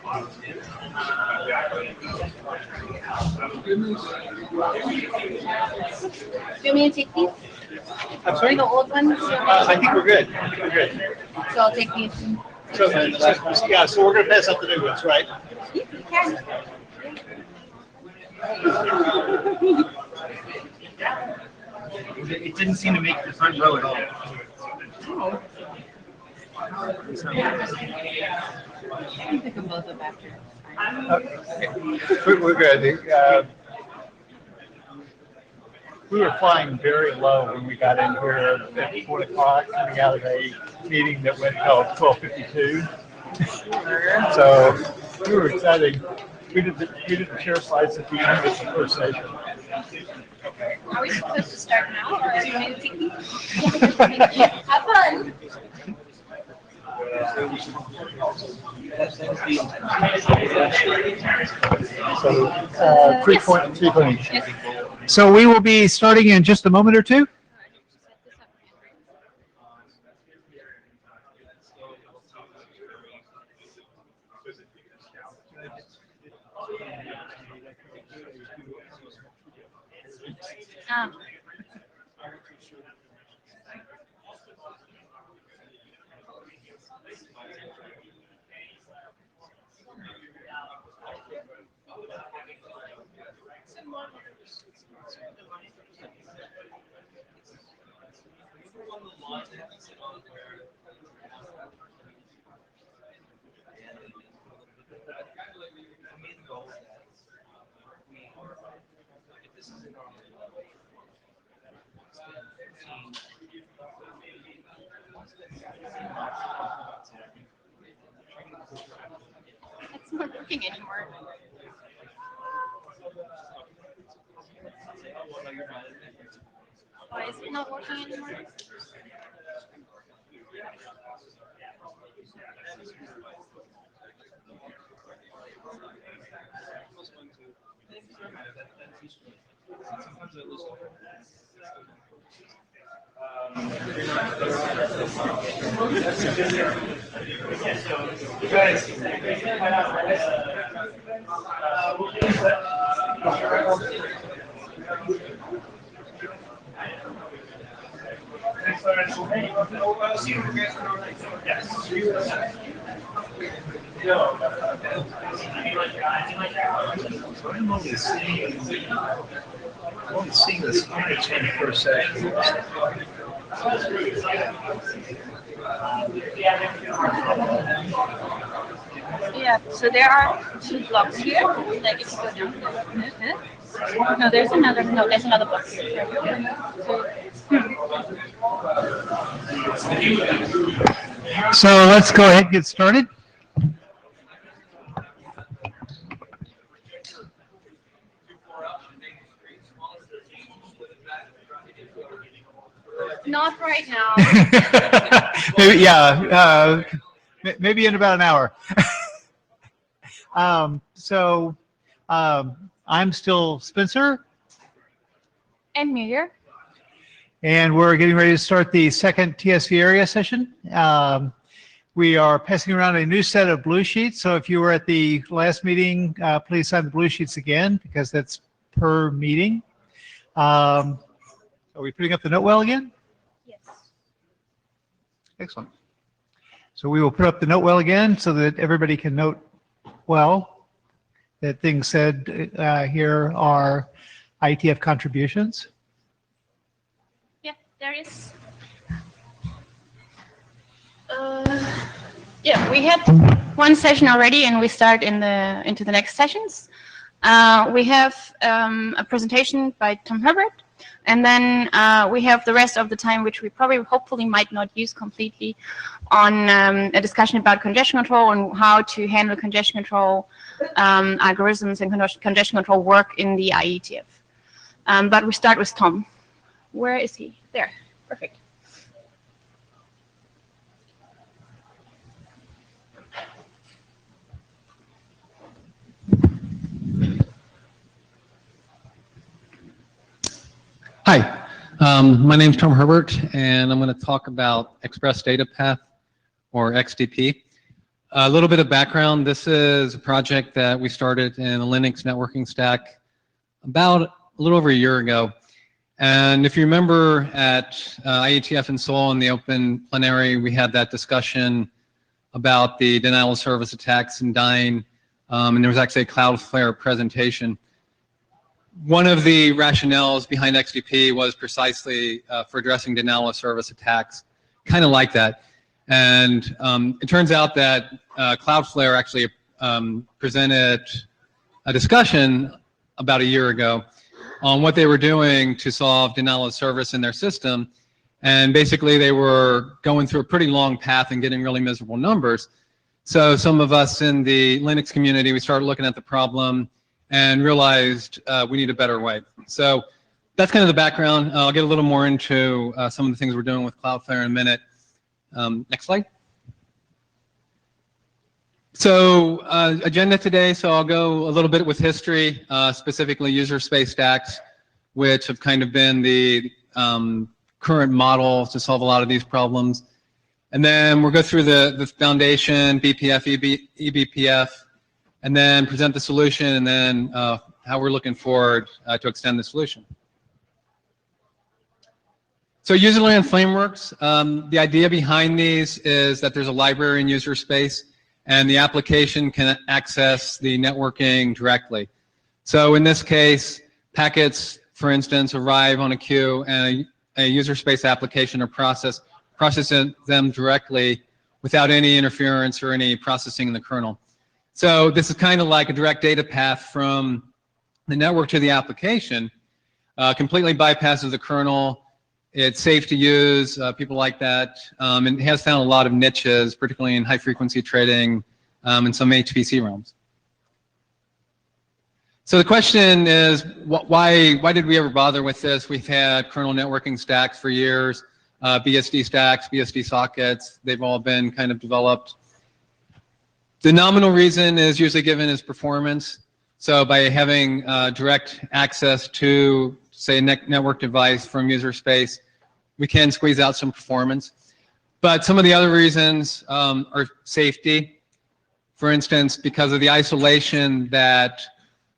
you want me to take these? I'm sorry? The old ones? I think we're good. So I'll take these. So we're going to pass out the new ones, right? You can. It didn't seem to make the front row at all. Oh. I can pick them both up after. We're good. We were flying very low when we got in here at 4 o'clock, coming out of a meeting that went till 12:52. So we were excited. We did the share slides at the end of the first session. Are we supposed to start now, or do you want me to take these? Have fun. So 3.3. Yes. So we will be starting in just a moment or two. It's not working anymore. Why is it not working anymore? I'm only seeing the slides from the first session. Yeah, so there are 2 blocks here. Like if you go down. No, there's another. No, there's another block here. So let's go ahead and get started. Not right now. Maybe, maybe in about an hour. I'm still Spencer. And Muir. And we're getting ready to start the second TSV area session. We are passing around a new set of blue sheets. So if you were at the last meeting, please sign the blue sheets again because that's per meeting. Are we putting up the note well again? Yes. Excellent. So we will put up the note well again so that everybody can note well that things said here are IETF contributions. Yeah, there is. Yeah, we had one session already, and we start into the next sessions. We have a presentation by Tom Herbert, and then we have the rest of the time, which we probably hopefully might not use completely, on a discussion about congestion control and how to handle congestion control algorithms and congestion control work in the IETF. But we start with Tom. Where is he? There. Perfect. Hi, my name is Tom Herbert, and I'm going to talk about Express Data Path, or XDP. A little bit of background. This is a project that we started in the Linux networking stack about a little over a year ago. And if you remember at IETF in Seoul in the open plenary, we had that discussion about the denial of service attacks and dying, and there was actually a Cloudflare presentation. One of the rationales behind XDP was precisely for addressing denial of service attacks, kind of like that. And it turns out that Cloudflare actually presented a discussion about a year ago on what they were doing to solve denial of service in their system. And basically they were going through a pretty long path and getting really miserable numbers. So some of us in the Linux community, we started looking at the problem and realized we need a better way. So that's kind of the background. I'll get a little more into some of the things we're doing with Cloudflare in a minute. Next slide. So agenda today, so I'll go a little bit with history, specifically user space stacks, which have kind of been the current model to solve a lot of these problems. And then we'll go through the foundation, BPF, eBPF, and then present the solution, and then how we're looking forward to extend the solution. So user-land frameworks, the idea behind these is that there's a library in user space, and the application can access the networking directly. So in this case, packets, for instance, arrive on a queue, and a user space application or processes them directly without any interference or any processing in the kernel. So this is kind of like a direct data path from the network to the application, completely bypasses the kernel. It's safe to use, people like that, and it has found a lot of niches, particularly in high-frequency trading and some HPC realms. So the question is, why did we ever bother with this? We've had kernel networking stacks for years, BSD stacks, BSD sockets, they've all been kind of developed. The nominal reason is usually given as performance. So by having direct access to, say, a network device from user space, we can squeeze out some performance. But some of the other reasons are safety. For instance, because of the isolation that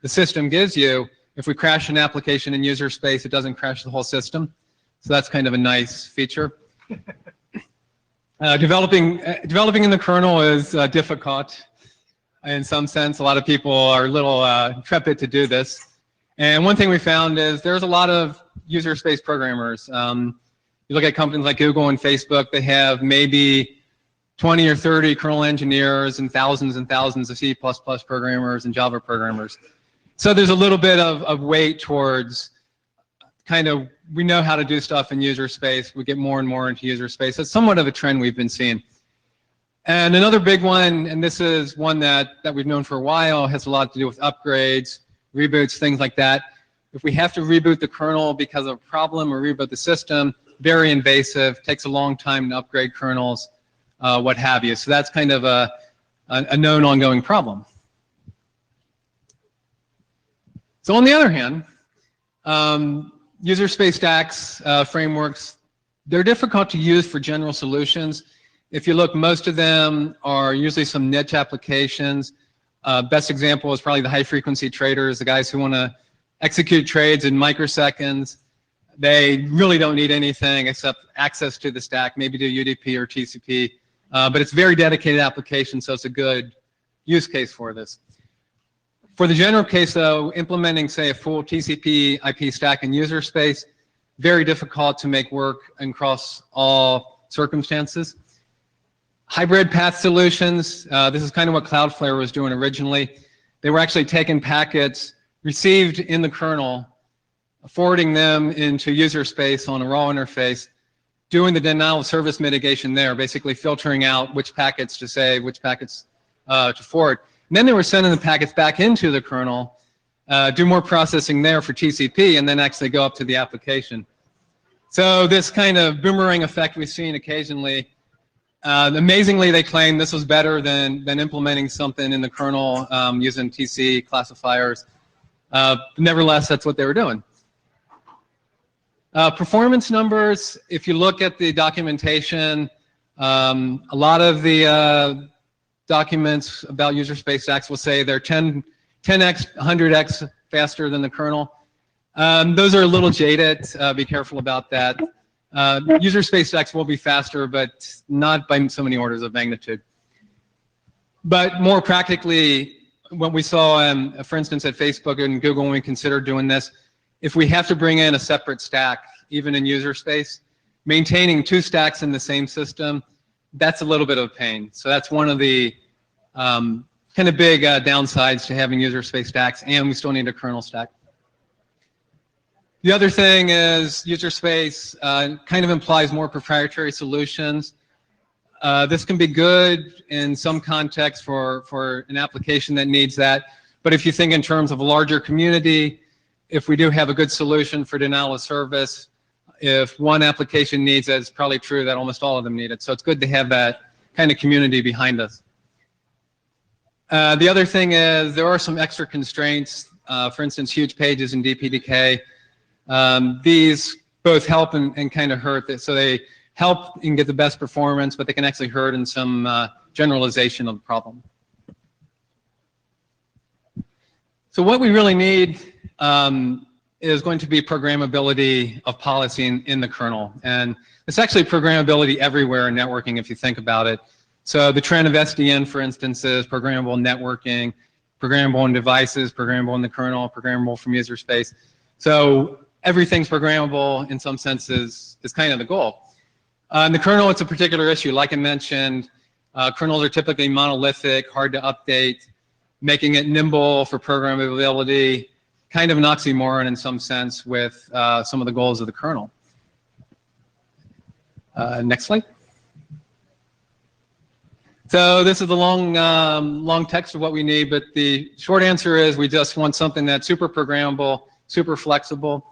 the system gives you, if we crash an application in user space, it doesn't crash the whole system. So that's kind of a nice feature. Developing in the kernel is difficult in some sense. A lot of people are a little trepid to do this. And one thing we found is there's a lot of user space programmers. You look at companies like Google and Facebook, they have maybe 20 or 30 kernel engineers and thousands of C++ programmers and Java programmers. So there's a little bit of weight towards kind of, we know how to do stuff in user space. We get more and more into user space. It's somewhat of a trend we've been seeing. And another big one, and this is one that we've known for a while, has a lot to do with upgrades, reboots, things like that. If we have to reboot the kernel because of a problem or reboot the system, very invasive, takes a long time to upgrade kernels, what have you. So that's kind of a known ongoing problem. So on the other hand, user space stacks, frameworks, they're difficult to use for general solutions. If you look, most of them are usually some niche applications. Best example is probably the high-frequency traders, the guys who want to execute trades in microseconds. They really don't need anything except access to the stack, maybe do UDP or TCP, but it's a very dedicated application, so it's a good use case for this. For the general case, though, implementing, say, a full TCP IP stack in user space, very difficult to make work across all circumstances. Hybrid path solutions, this is kind of what Cloudflare was doing originally. They were actually taking packets received in the kernel, forwarding them into user space on a raw interface, doing the denial of service mitigation there, basically filtering out which packets to save, which packets to forward. And then they were sending the packets back into the kernel, do more processing there for TCP, and then actually go up to the application. So this kind of boomerang effect we've seen occasionally. Amazingly, they claim this was better than implementing something in the kernel using TC classifiers. Nevertheless, that's what they were doing. Performance numbers, if you look at the documentation, a lot of the documents about user space stacks will say they're 10x, 100x faster than the kernel. Those are a little jaded. Be careful about that. User space stacks will be faster, but not by so many orders of magnitude. But more practically, what we saw, for instance, at Facebook and Google when we considered doing this, if we have to bring in a separate stack, even in user space, maintaining 2 stacks in the same system, that's a little bit of a pain. So that's one of the kind of big downsides to having user space stacks, and we still need a kernel stack. The other thing is user space kind of implies more proprietary solutions. This can be good in some context for an application that needs that. But if you think in terms of a larger community, if we do have a good solution for denial of service, if one application needs it, it's probably true that almost all of them need it. So it's good to have that kind of community behind us. The other thing is there are some extra constraints. For instance, huge pages in DPDK. These both help and kind of hurt. So they help and get the best performance, but they can actually hurt in some generalization of the problem. So what we really need is going to be programmability of policy in the kernel. And it's actually programmability everywhere in networking if you think about it. So the trend of SDN, for instance, is programmable networking, programmable in devices, programmable in the kernel, programmable from user space. So everything's programmable in some senses is kind of the goal. In the kernel, it's a particular issue. Like I mentioned, kernels are typically monolithic, hard to update, making it nimble for programmability, kind of an oxymoron in some sense with some of the goals of the kernel. Next slide. So this is the long text of what we need, but the short answer is we just want something that's super programmable, super flexible,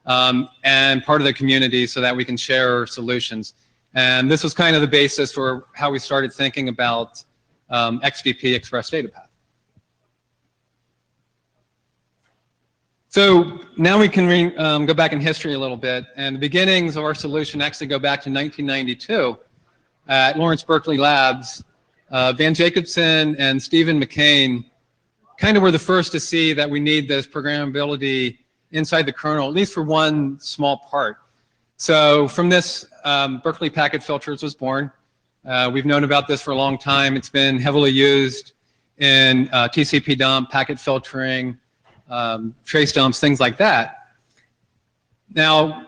and part of the community so that we can share solutions. And this was kind of the basis for how we started thinking about XDP, Express Data Path. So now we can go back in history a little bit, and the beginnings of our solution actually go back to 1992 at Lawrence Berkeley Labs. Van Jacobson and Stephen McCain kind of were the first to see that we need this programmability inside the kernel, at least for one small part. So from this, Berkeley Packet Filters was born. We've known about this for a long time. It's been heavily used in TCP dump, packet filtering, trace dumps, things like that. Now,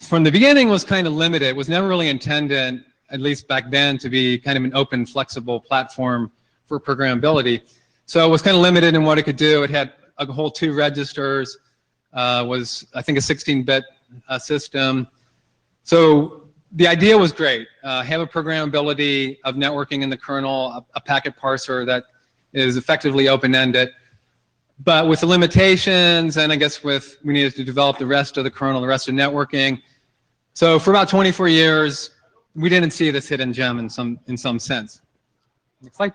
from the beginning was kind of limited. It was never really intended, at least back then, to be kind of an open, flexible platform for programmability. So it was kind of limited in what it could do. It had a whole 2 registers, was I think a 16-bit system. So the idea was great. Have a programmability of networking in the kernel, a packet parser that is effectively open-ended. But with the limitations, and I guess we needed to develop the rest of the kernel, the rest of networking. So for about 24 years, we didn't see this hidden gem in some sense. Next slide.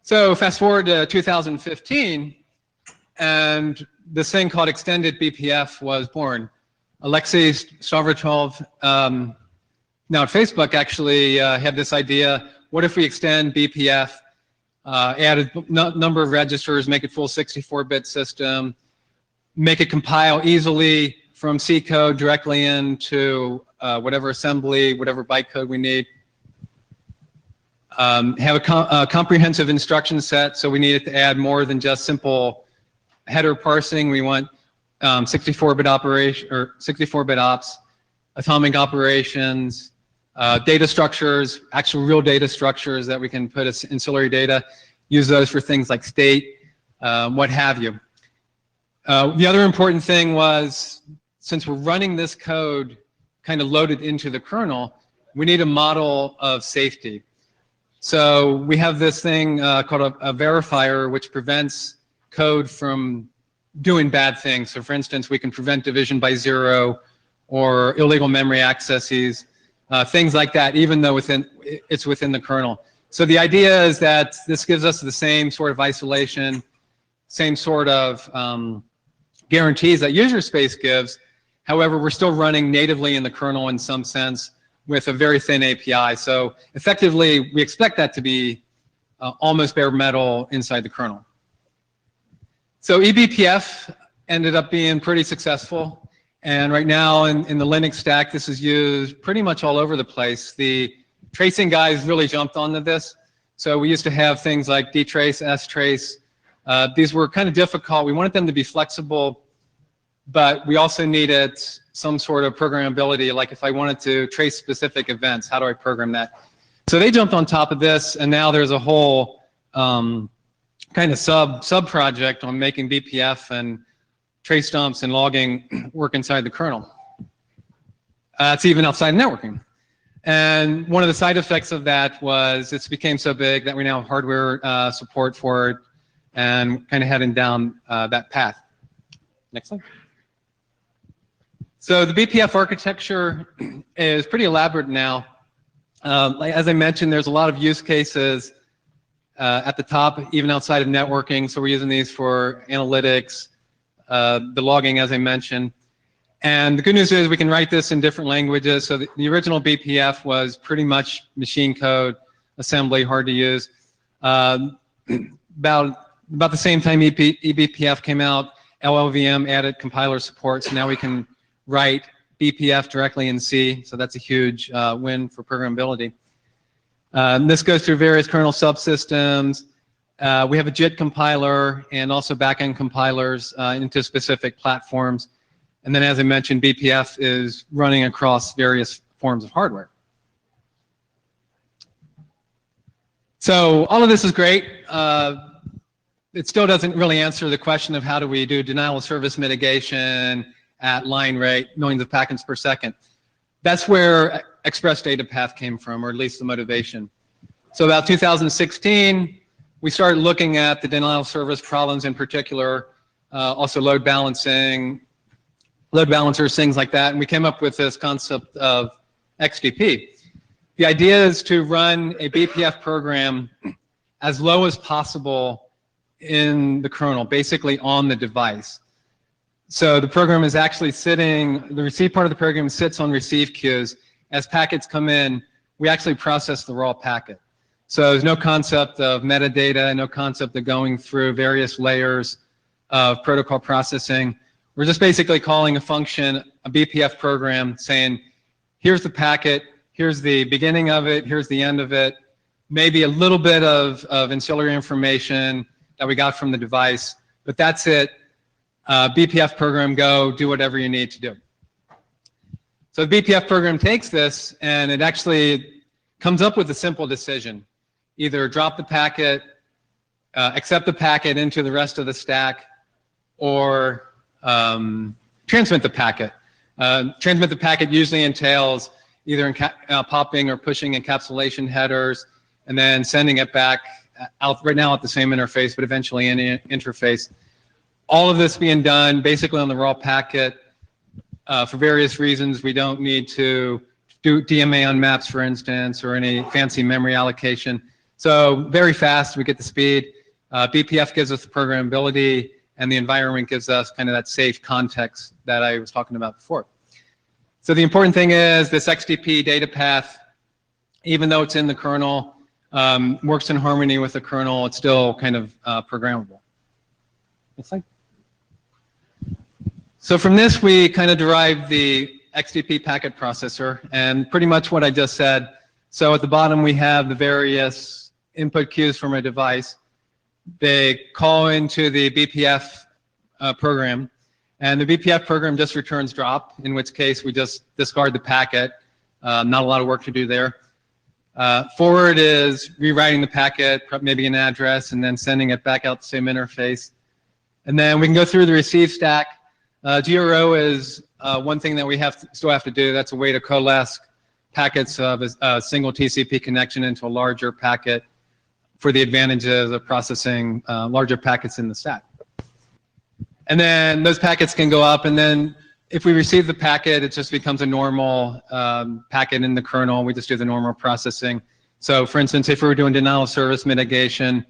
So fast forward to 2015, and this thing called Extended BPF was born. Alexei Stavratov, now at Facebook, actually had this idea: what if we extend BPF? Add a number of registers, make it full 64-bit system, make it compile easily from C code directly into whatever assembly, whatever bytecode we need. Have a comprehensive instruction set, so we needed to add more than just simple header parsing. We want 64-bit operation or 64-bit ops, atomic operations, data structures, actual real data structures that we can put as ancillary data, use those for things like state, what have you. The other important thing was, since we're running this code kind of loaded into the kernel, we need a model of safety. So we have this thing called a verifier, which prevents code from doing bad things. So for instance, we can prevent division by 0 or illegal memory accesses. Things like that, even though it's within the kernel. So the idea is that this gives us the same sort of isolation, same sort of guarantees that user space gives. However, we're still running natively in the kernel in some sense with a very thin API. So effectively, we expect that to be almost bare metal inside the kernel. So eBPF ended up being pretty successful. And right now in the Linux stack, this is used pretty much all over the place. The tracing guys really jumped onto this. So we used to have things like dtrace, strace. These were kind of difficult. We wanted them to be flexible, but we also needed some sort of programmability. Like if I wanted to trace specific events, how do I program that? So they jumped on top of this, and now there's a whole kind of sub project on making BPF and trace dumps and logging work inside the kernel. It's even outside networking. And one of the side effects of that was it became so big that we now have hardware support for it and kind of heading down that path. Next slide. So the BPF architecture is pretty elaborate now. As I mentioned, there's a lot of use cases at the top, even outside of networking. So we're using these for analytics, the logging, as I mentioned. And the good news is we can write this in different languages. So the original BPF was pretty much machine code, assembly, hard to use. About the same time eBPF came out, LLVM added compiler support. So now we can write BPF directly in C. So that's a huge win for programmability. This goes through various kernel subsystems. We have a JIT compiler and also backend compilers into specific platforms. And then, as I mentioned, BPF is running across various forms of hardware. So all of this is great. It still doesn't really answer the question of how do we do denial of service mitigation at line rate, millions of packets per second. That's where Express Data Path came from, or at least the motivation. So about 2016, we started looking at the denial of service problems in particular, also load balancing, load balancers, things like that, and we came up with this concept of XDP. The idea is to run a BPF program as low as possible in the kernel, basically on the device. So the program is actually sitting, the receive part of the program sits on receive queues. As packets come in, we actually process the raw packet. So there's no concept of metadata, no concept of going through various layers of protocol processing. We're just basically calling a function, a BPF program, saying, here's the packet, here's the beginning of it, here's the end of it, maybe a little bit of ancillary information that we got from the device, but that's it. BPF program, go, do whatever you need to do. So the BPF program takes this and it actually comes up with a simple decision. Either drop the packet, accept the packet into the rest of the stack, or transmit the packet. Transmit the packet usually entails either popping or pushing encapsulation headers and then sending it back out right now at the same interface, but eventually any interface. All of this being done basically on the raw packet. For various reasons, we don't need to do DMA on maps, for instance, or any fancy memory allocation. So very fast, we get the speed. BPF gives us the programmability, and the environment gives us kind of that safe context that I was talking about before. So the important thing is this XDP data path, even though it's in the kernel, works in harmony with the kernel, it's still kind of programmable. Next slide. So from this, we kind of derived the XDP packet processor, and pretty much what I just said. So at the bottom, we have the various input queues from a device. They call into the BPF program, and the BPF program just returns drop, in which case we just discard the packet. Not a lot of work to do there. Forward is rewriting the packet, maybe an address, and then sending it back out the same interface. And then we can go through the receive stack. GRO is one thing that we still have to do. That's a way to coalesce packets of a single TCP connection into a larger packet for the advantages of processing larger packets in the stack. And then those packets can go up, and then if we receive the packet, it just becomes a normal packet in the kernel. We just do the normal processing. So for instance, if we were doing denial of service mitigation,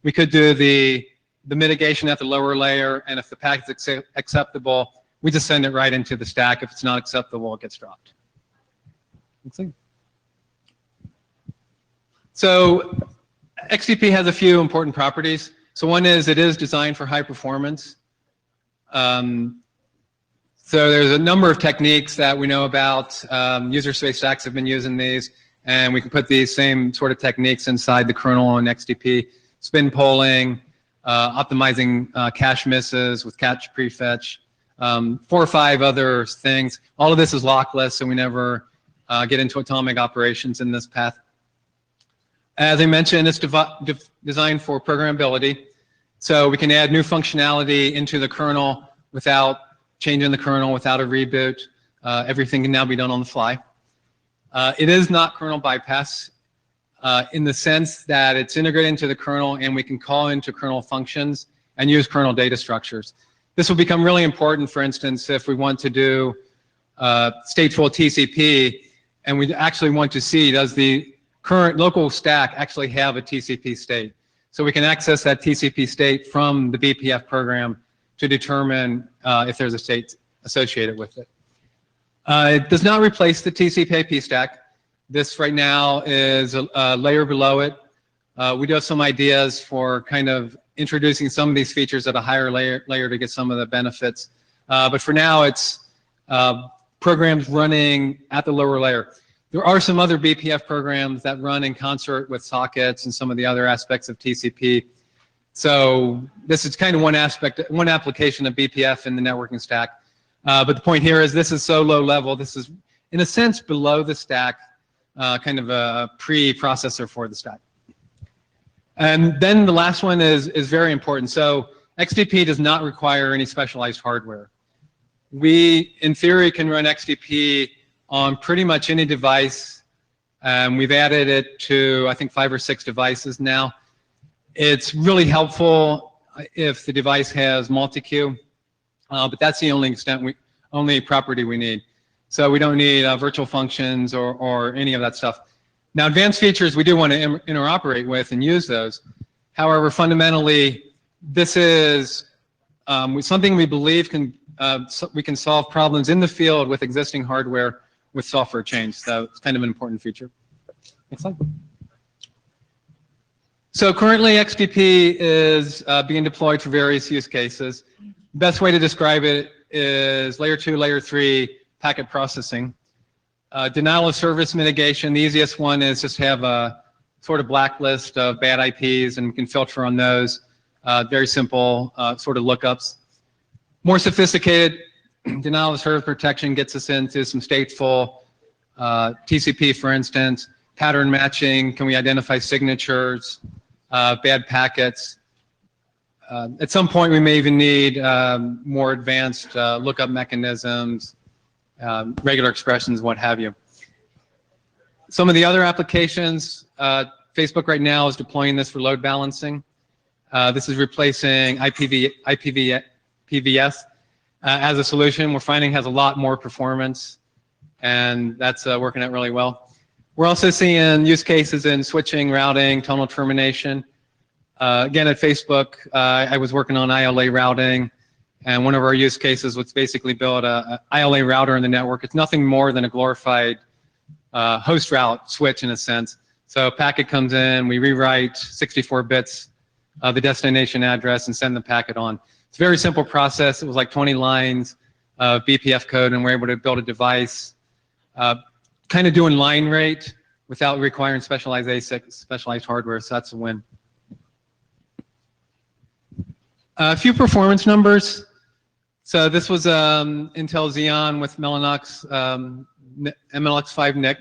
we could do the mitigation at the lower layer, and if the packet's acceptable, we just send it right into the stack. If it's not acceptable, it gets dropped. Let's see. So XDP has a few important properties. So one is it is designed for high performance. So there's a number of techniques that we know about. User space stacks have been using these, and we can put these same sort of techniques inside the kernel and XDP. Spin polling, optimizing cache misses with cache prefetch, 4 or 5 other things. All of this is lockless, so we never get into atomic operations in this path. As I mentioned, it's designed for programmability. So we can add new functionality into the kernel without changing the kernel, without a reboot. Everything can now be done on the fly. It is not kernel bypass in the sense that it's integrated into the kernel and we can call into kernel functions and use kernel data structures. This will become really important, for instance, if we want to do stateful TCP and we actually want to see, does the current local stack actually have a TCP state? So we can access that TCP state from the BPF program to determine if there's a state associated with it. It does not replace the TCP/IP stack. This right now is a layer below it. We do have some ideas for kind of introducing some of these features at a higher layer to get some of the benefits. But for now, it's programs running at the lower layer. There are some other BPF programs that run in concert with sockets and some of the other aspects of TCP. So this is kind of one aspect, one application of BPF in the networking stack. But the point here is this is so low level. This is, in a sense, below the stack, kind of a pre-processor for the stack. And then the last one is very important. So XDP does not require any specialized hardware. We, in theory, can run XDP on pretty much any device. We've added it to, I think, 5 or 6 devices now. It's really helpful if the device has multi-queue, but that's the only property we need. So we don't need virtual functions or any of that stuff. Now, advanced features we do want to interoperate with and use those. However, fundamentally, this is something we believe we can solve problems in the field with existing hardware with software change. So it's kind of an important feature. Next slide. So currently XDP is being deployed for various use cases. Best way to describe it is layer 2, layer 3 packet processing. Denial of service mitigation, the easiest one is just have a sort of blacklist of bad IPs and we can filter on those. Very simple sort of lookups. More sophisticated denial of service protection gets us into some stateful TCP, for instance. Pattern matching, can we identify signatures? Bad packets. At some point, we may even need more advanced lookup mechanisms, regular expressions, what have you. Some of the other applications, Facebook right now is deploying this for load balancing. This is replacing IPVS as a solution. We're finding has a lot more performance, and that's working out really well. We're also seeing use cases in switching, routing, tunnel termination. Again, at Facebook, I was working on ILA routing, and one of our use cases was basically build a ILA router in the network. It's nothing more than a glorified host route switch in a sense. So a packet comes in, we rewrite 64 bits of the destination address and send the packet on. It's a very simple process. It was like 20 lines of BPF code, and we're able to build a device kind of doing line rate without requiring specialized ASIC, specialized hardware, so that's a win. A few performance numbers. So this was Intel Xeon with Mellanox, MLX5 NIC.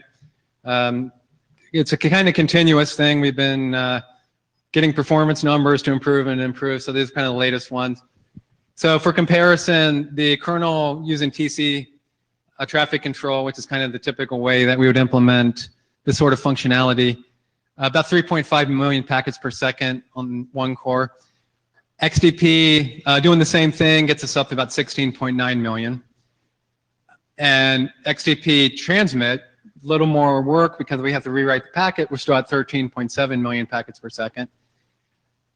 It's a kind of continuous thing. We've been getting performance numbers to improve and improve, so these are kind of the latest ones. So for comparison, the kernel using TC traffic control, which is kind of the typical way that we would implement this sort of functionality, about 3.5 million packets per second on one core. XDP doing the same thing gets us up to about 16.9 million. And XDP transmit, a little more work because we have to rewrite the packet, we're still at 13.7 million packets per second.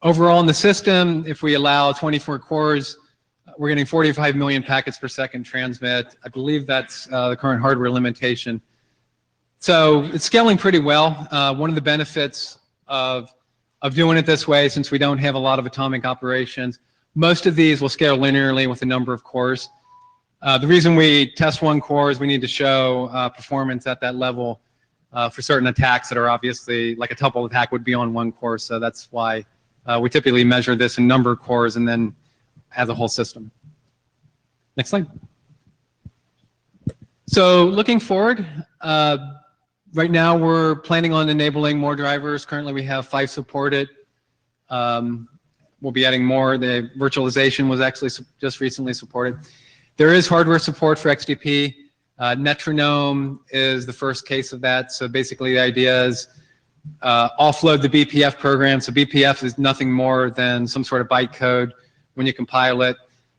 Overall in the system, if we allow 24 cores, we're getting 45 million packets per second transmit. I believe that's the current hardware limitation. So it's scaling pretty well. One of the benefits of doing it this way, since we don't have a lot of atomic operations, most of these will scale linearly with the number of cores. The reason we test one core is we need to show performance at that level for certain attacks that are obviously, like a tuple attack would be on one core, so that's why we typically measure this in number of cores and then as a whole system. Next slide. So looking forward, right now we're planning on enabling more drivers. Currently we have 5 supported. We'll be adding more. The virtualization was actually just recently supported. There is hardware support for XDP. Metronome is the first case of that. So basically the idea is offload the BPF program. So BPF is nothing more than some sort of bytecode when you compile it.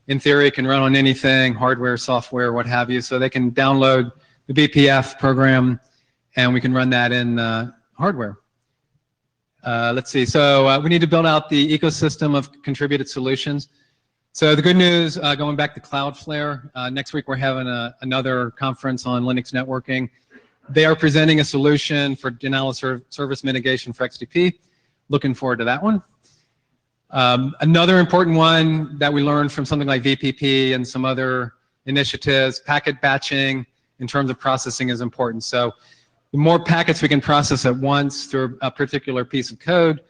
In theory, it can run on anything, hardware, software, what have you. So they can download the BPF program and we can run that in hardware. Let's see, so we need to build out the ecosystem of contributed solutions. So the good news, going back to Cloudflare, next week we're having another conference on Linux networking. They are presenting a solution for denial of service mitigation for XDP. Looking forward to that one. Another important one that we learned from something like VPP and some other initiatives, packet batching in terms of processing is important. So the more packets we can process at once through a particular piece of code,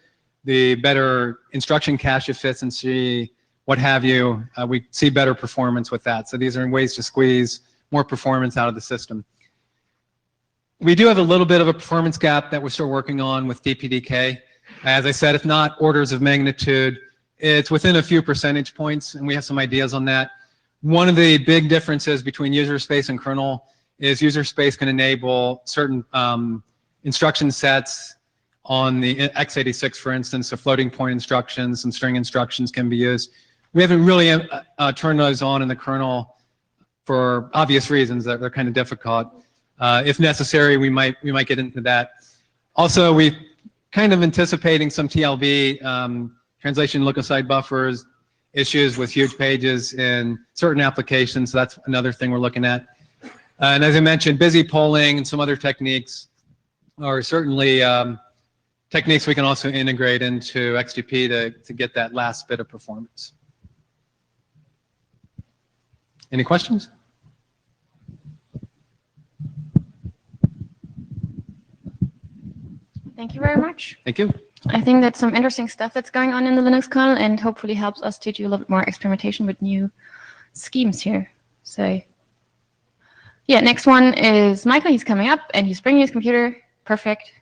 the better instruction cache efficiency, what have you. We see better performance with that. So these are ways to squeeze more performance out of the system. We do have a little bit of a performance gap that we're still working on with DPDK. As I said, it's not orders of magnitude. It's within a few percentage points, and we have some ideas on that. One of the big differences between user space and kernel is user space can enable certain instruction sets on the x86, for instance, so floating point instructions and string instructions can be used. We haven't really turned those on in the kernel for obvious reasons that they're kind of difficult. If necessary, we might get into that. Also, we kind of anticipating some TLB, translation look-aside buffers, issues with huge pages in certain applications. So that's another thing we're looking at. And as I mentioned, busy polling and some other techniques are certainly techniques we can also integrate into XDP to get that last bit of performance. Any questions? Thank you very much. Thank you. I think that's some interesting stuff that's going on in the Linux kernel and hopefully helps us to do a little bit more experimentation with new schemes here. So yeah, next one is Michael. He's coming up and he's bringing his computer. Perfect.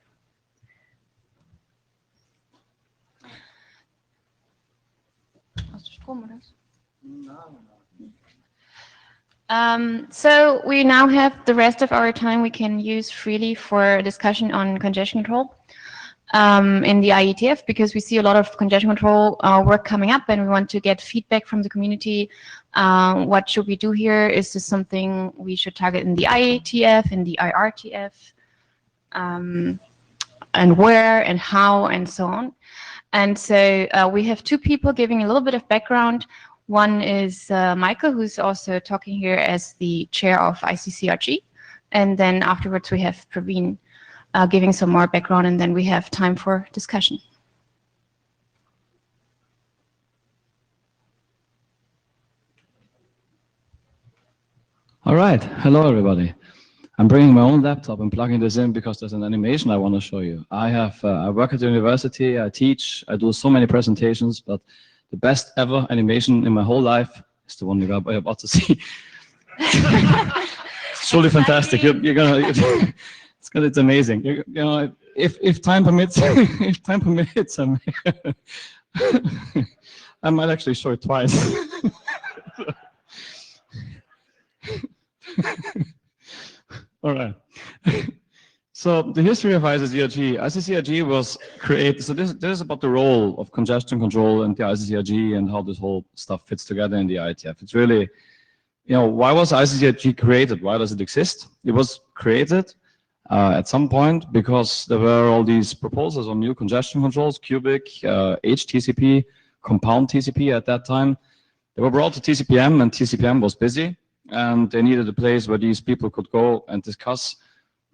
So we now have the rest of our time we can use freely for discussion on congestion control in the IETF, because we see a lot of congestion control work coming up and we want to get feedback from the community. What should we do here? Is this something we should target in the IETF, in the IRTF, and where and how and so on. And so we have 2 people giving a little bit of background. One is Michael, who's also talking here as the chair of ICCRG. And then afterwards we have Praveen giving some more background, and then we have time for discussion. All right. Hello, everybody. I'm bringing my own laptop and plugging this in because there's an animation I want to show you. I work at the university, I teach, I do so many presentations, but the best ever animation in my whole life is the one you're about to see. It's truly fantastic. You're gonna, it's amazing. You know, if time permits, if time permits, I might actually show it twice. All right. So the history of ICCRG. ICCRG was created, so this is about the role of congestion control and the ICCRG and how this whole stuff fits together in the IETF. It's really, you know, why was ICCRG created? Why does it exist? It was created at some point because there were all these proposals on new congestion controls, cubic, HTCP, compound TCP at that time. They were brought to TCPM and TCPM was busy and they needed a place where these people could go and discuss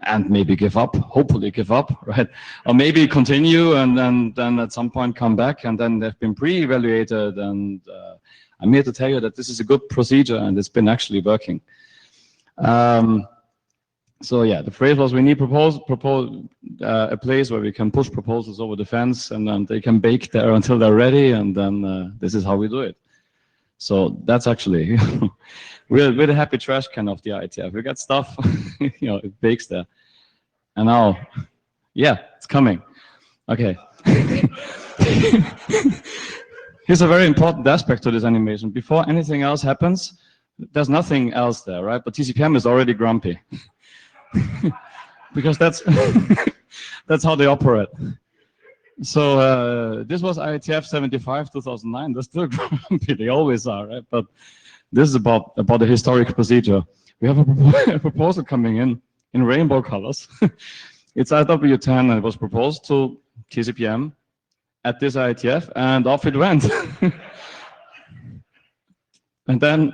and maybe give up, hopefully give up, right? Or maybe continue and then at some point come back, and then they've been pre-evaluated, and I'm here to tell you that this is a good procedure and it's been actually working. So yeah, the phrase was, we need a place where we can push proposals over the fence, and then they can bake there until they're ready, and then this is how we do it. So that's actually, we're the happy trash can of the IETF. We got stuff, it bakes there. And now, yeah, it's coming. Okay. Here's a very important aspect to this animation. Before anything else happens, there's nothing else there, right? But TCPM is already grumpy. Because that's how they operate. So this was IETF 75 2009. They're still grumpy. They always are, right? But this is about a historic procedure. We have a proposal coming in rainbow colors. It's IW10, and it was proposed to TCPM at this IETF, and off it went. And then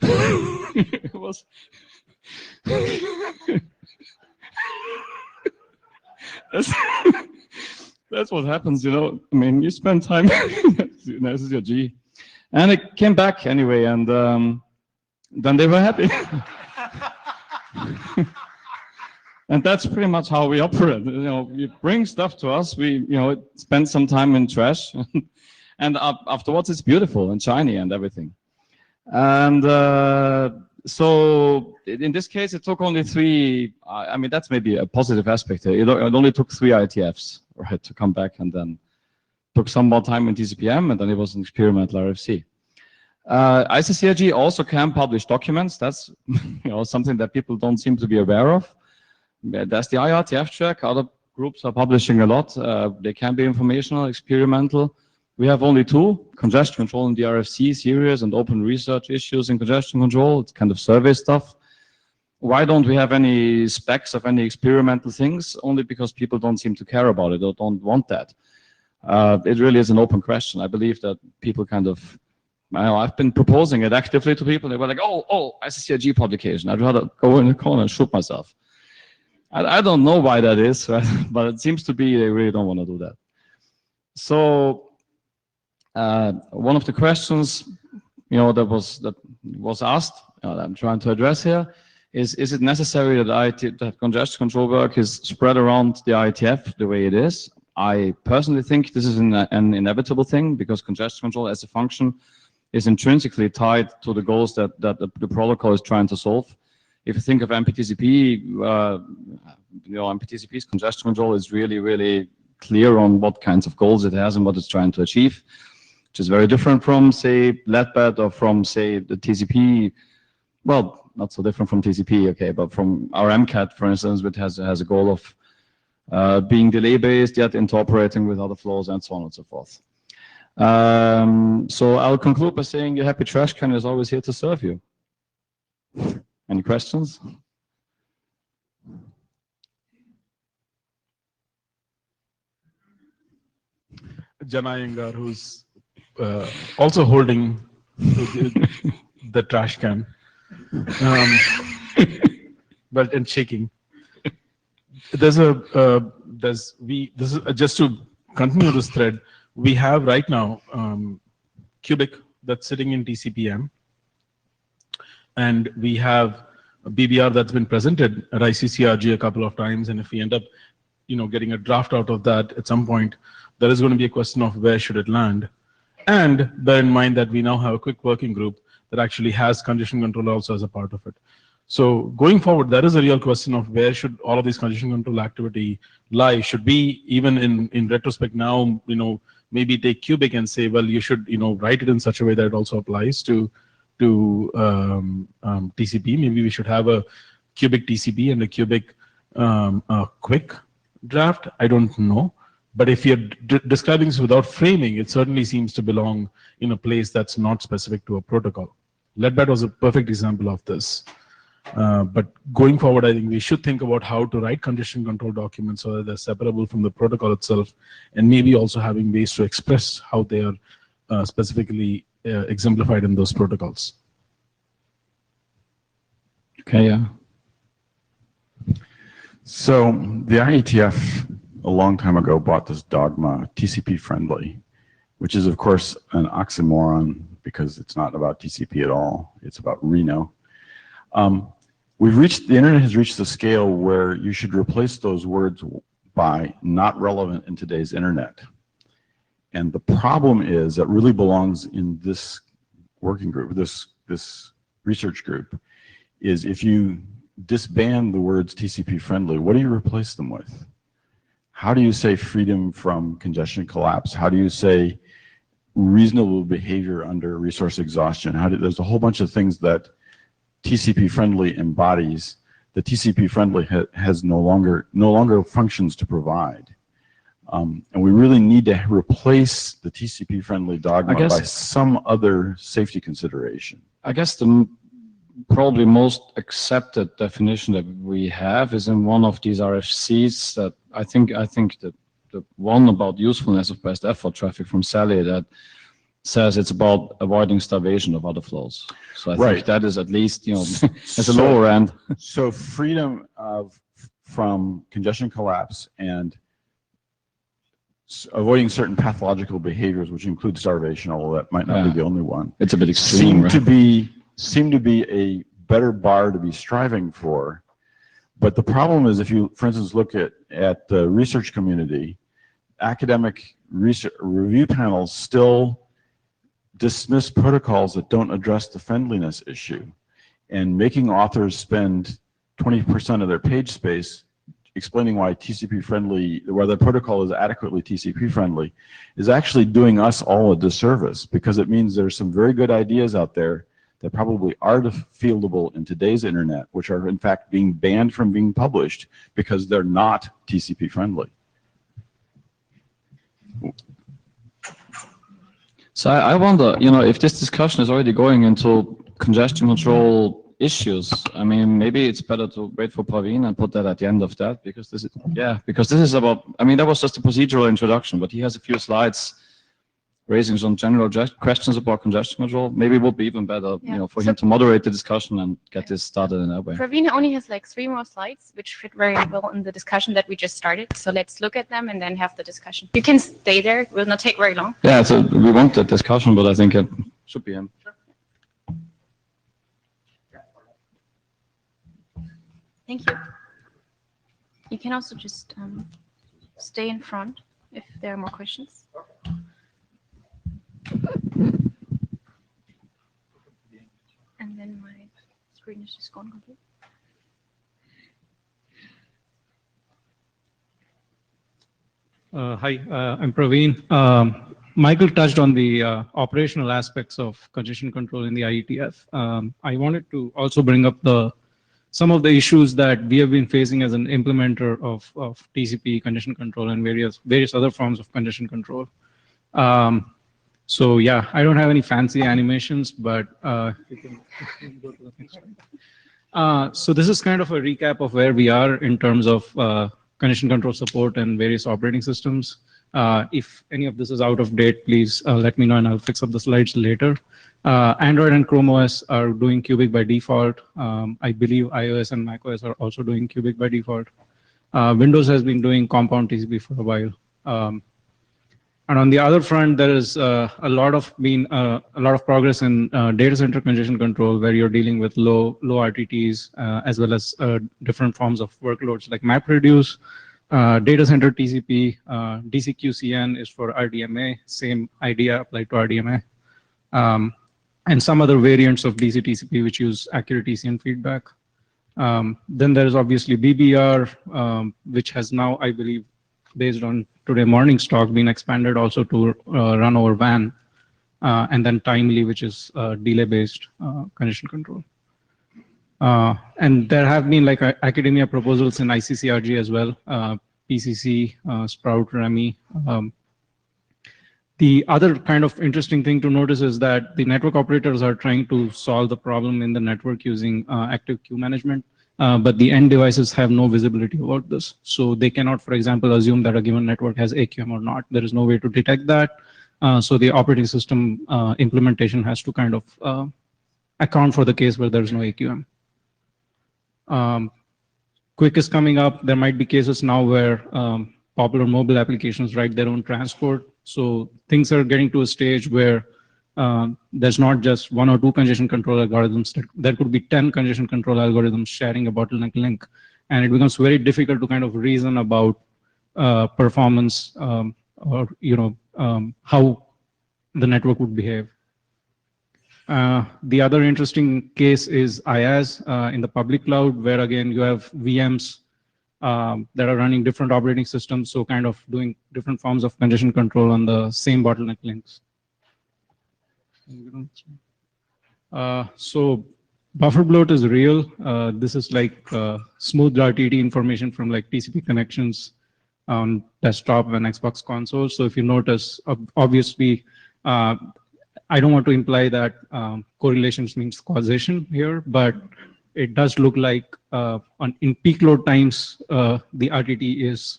it was. That's what happens, I mean, you spend time in SSRG, and it came back anyway, and then they were happy. And that's pretty much how we operate. You bring stuff to us, we spend some time in trash, and afterwards it's beautiful and shiny and everything. And so in this case, it took only 3. I mean, that's maybe a positive aspect here. It only took 3 IETFs, right, to come back, and then took some more time in TCPM, and then it was an experimental RFC. ICCRG also can publish documents. That's something that people don't seem to be aware of. That's the IETF track. Other groups are publishing a lot. They can be informational, experimental. We have only 2, congestion control in the RFC series and open research issues in congestion control. It's kind of survey stuff. Why don't we have any specs of any experimental things? Only because people don't seem to care about it or don't want that. It really is an open question. I believe that people kind of, I've been proposing it actively to people. They were like, oh, ICCRG publication. I'd rather go in the corner and shoot myself. I don't know why that is, right? But it seems to be they really don't want to do that. So one of the questions, that was asked, that I'm trying to address here, is it necessary that congestion control work is spread around the IETF the way it is? I personally think this is an inevitable thing, because congestion control as a function is intrinsically tied to the goals that the protocol is trying to solve. If you think of MPTCP, MPTCP's congestion control is really, really clear on what kinds of goals it has and what it's trying to achieve, which is very different from, say, LEDBED, or from, say, the TCP. Well, not so different from TCP, okay, but from our MCAT, for instance, which has a goal of being delay-based, yet interoperating with other flows, and so on and so forth. So I'll conclude by saying your happy trash can is always here to serve you. Any questions? Jana Iyengar, who's also holding the trash can, but and shaking. This is just to continue this thread. We have right now Cubic that's sitting in TCPM, and we have a BBR that's been presented at ICCRG a couple of times. And if we end up, getting a draft out of that at some point, there is going to be a question of where should it land. And bear in mind that we now have a quick working group that actually has congestion control also as a part of it. So going forward, there is a real question of where should all of these congestion control activity lie. Should we, even in retrospect now, maybe take Cubic and say, well, you should, write it in such a way that it also applies to TCP. Maybe we should have a Cubic TCP and a Cubic quick draft. I don't know. But if you're describing this without framing, it certainly seems to belong in a place that's not specific to a protocol. LEDBED was a perfect example of this. But going forward, I think we should think about how to write congestion control documents so that they're separable from the protocol itself, and maybe also having ways to express how they are specifically exemplified in those protocols. Okay, yeah. So the IETF a long time ago bought this dogma, TCP friendly, which is of course an oxymoron because it's not about TCP at all. It's about Reno. The internet has reached the scale where you should replace those words by not relevant in today's internet. And the problem is that really belongs in this working group, this research group, is if you disband the words TCP friendly, what do you replace them with? How do you say freedom from congestion collapse? How do you say reasonable behavior under resource exhaustion? There's a whole bunch of things that TCP friendly embodies. The TCP friendly has no longer functions to provide. And we really need to replace the TCP friendly dogma by some other safety consideration. I guess the probably most accepted definition that we have is in one of these RFCs that I think that the one about usefulness of best effort traffic from Sally that says it's about avoiding starvation of other flows. So I think that is at least, as a lower end. So freedom from congestion collapse and avoiding certain pathological behaviors, which include starvation, although that might not be the only one. It's a bit extreme, seem to be a better bar to be striving for. But the problem is if you, for instance, look at the research community, academic research review panels still dismiss protocols that don't address the friendliness issue. And making authors spend 20% of their page space explaining why TCP friendly, why the protocol is adequately TCP friendly, is actually doing us all a disservice, because it means there's some very good ideas out there that probably are fieldable in today's internet, which are in fact being banned from being published because they're not TCP friendly. So I wonder, if this discussion is already going into congestion control issues, I mean, maybe it's better to wait for Praveen and put that at the end of that, because this is about, I mean, that was just a procedural introduction, but he has a few slides raising some general questions about congestion control. Maybe it would be even better, for him to moderate the discussion and get this started in that way. Praveen only has like 3 more slides, which fit very well in the discussion that we just started. So let's look at them and then have the discussion. You can stay there. It will not take very long. Yeah, so we want that discussion, but I think it should be him. Sure. Thank you. You can also just stay in front if there are more questions. And then my screen is just gone completely. Hi, I'm Praveen. Michael touched on the operational aspects of congestion control in the IETF. I wanted to also bring up some of the issues that we have been facing as an implementer of TCP congestion control and various other forms of congestion control. So yeah, I don't have any fancy animations, but you can go to the next slide. So this is kind of a recap of where we are in terms of congestion control support and various operating systems. If any of this is out of date, please let me know and I'll fix up the slides later. Android and Chrome OS are doing Cubic by default. I believe iOS and macOS are also doing Cubic by default. Windows has been doing compound TCP for a while. And on the other front, there is a lot of progress in data center congestion control, where you're dealing with low RTTs as well as different forms of workloads like MapReduce, data center TCP, DCQCN is for RDMA, same idea applied to RDMA, and some other variants of DC TCP which use accurate TCN feedback. Then there is obviously BBR, which has now, I believe, based on today morning's talk, been expanded also to run over WAN, and then Timely, which is delay-based congestion control. And there have been like academia proposals in ICCRG as well, PCC, Sprout, REMI. The other kind of interesting thing to notice is that the network operators are trying to solve the problem in the network using active queue management. But the end devices have no visibility about this. So they cannot, for example, assume that a given network has AQM or not. There is no way to detect that. So the operating system implementation has to kind of account for the case where there is no AQM. Quick is coming up. There might be cases now where popular mobile applications write their own transport. So things are getting to a stage where there's not just 1 or 2 congestion control algorithms. There could be 10 congestion control algorithms sharing a bottleneck link. And it becomes very difficult to kind of reason about performance or how the network would behave. The other interesting case is IaaS in the public cloud, where again you have VMs that are running different operating systems, so kind of doing different forms of congestion control on the same bottleneck links. So buffer bloat is real. This is like smooth RTT information from like TCP connections on desktop and Xbox console. So if you notice, obviously, I don't want to imply that correlations means causation here, but it does look like in peak load times, the RTT is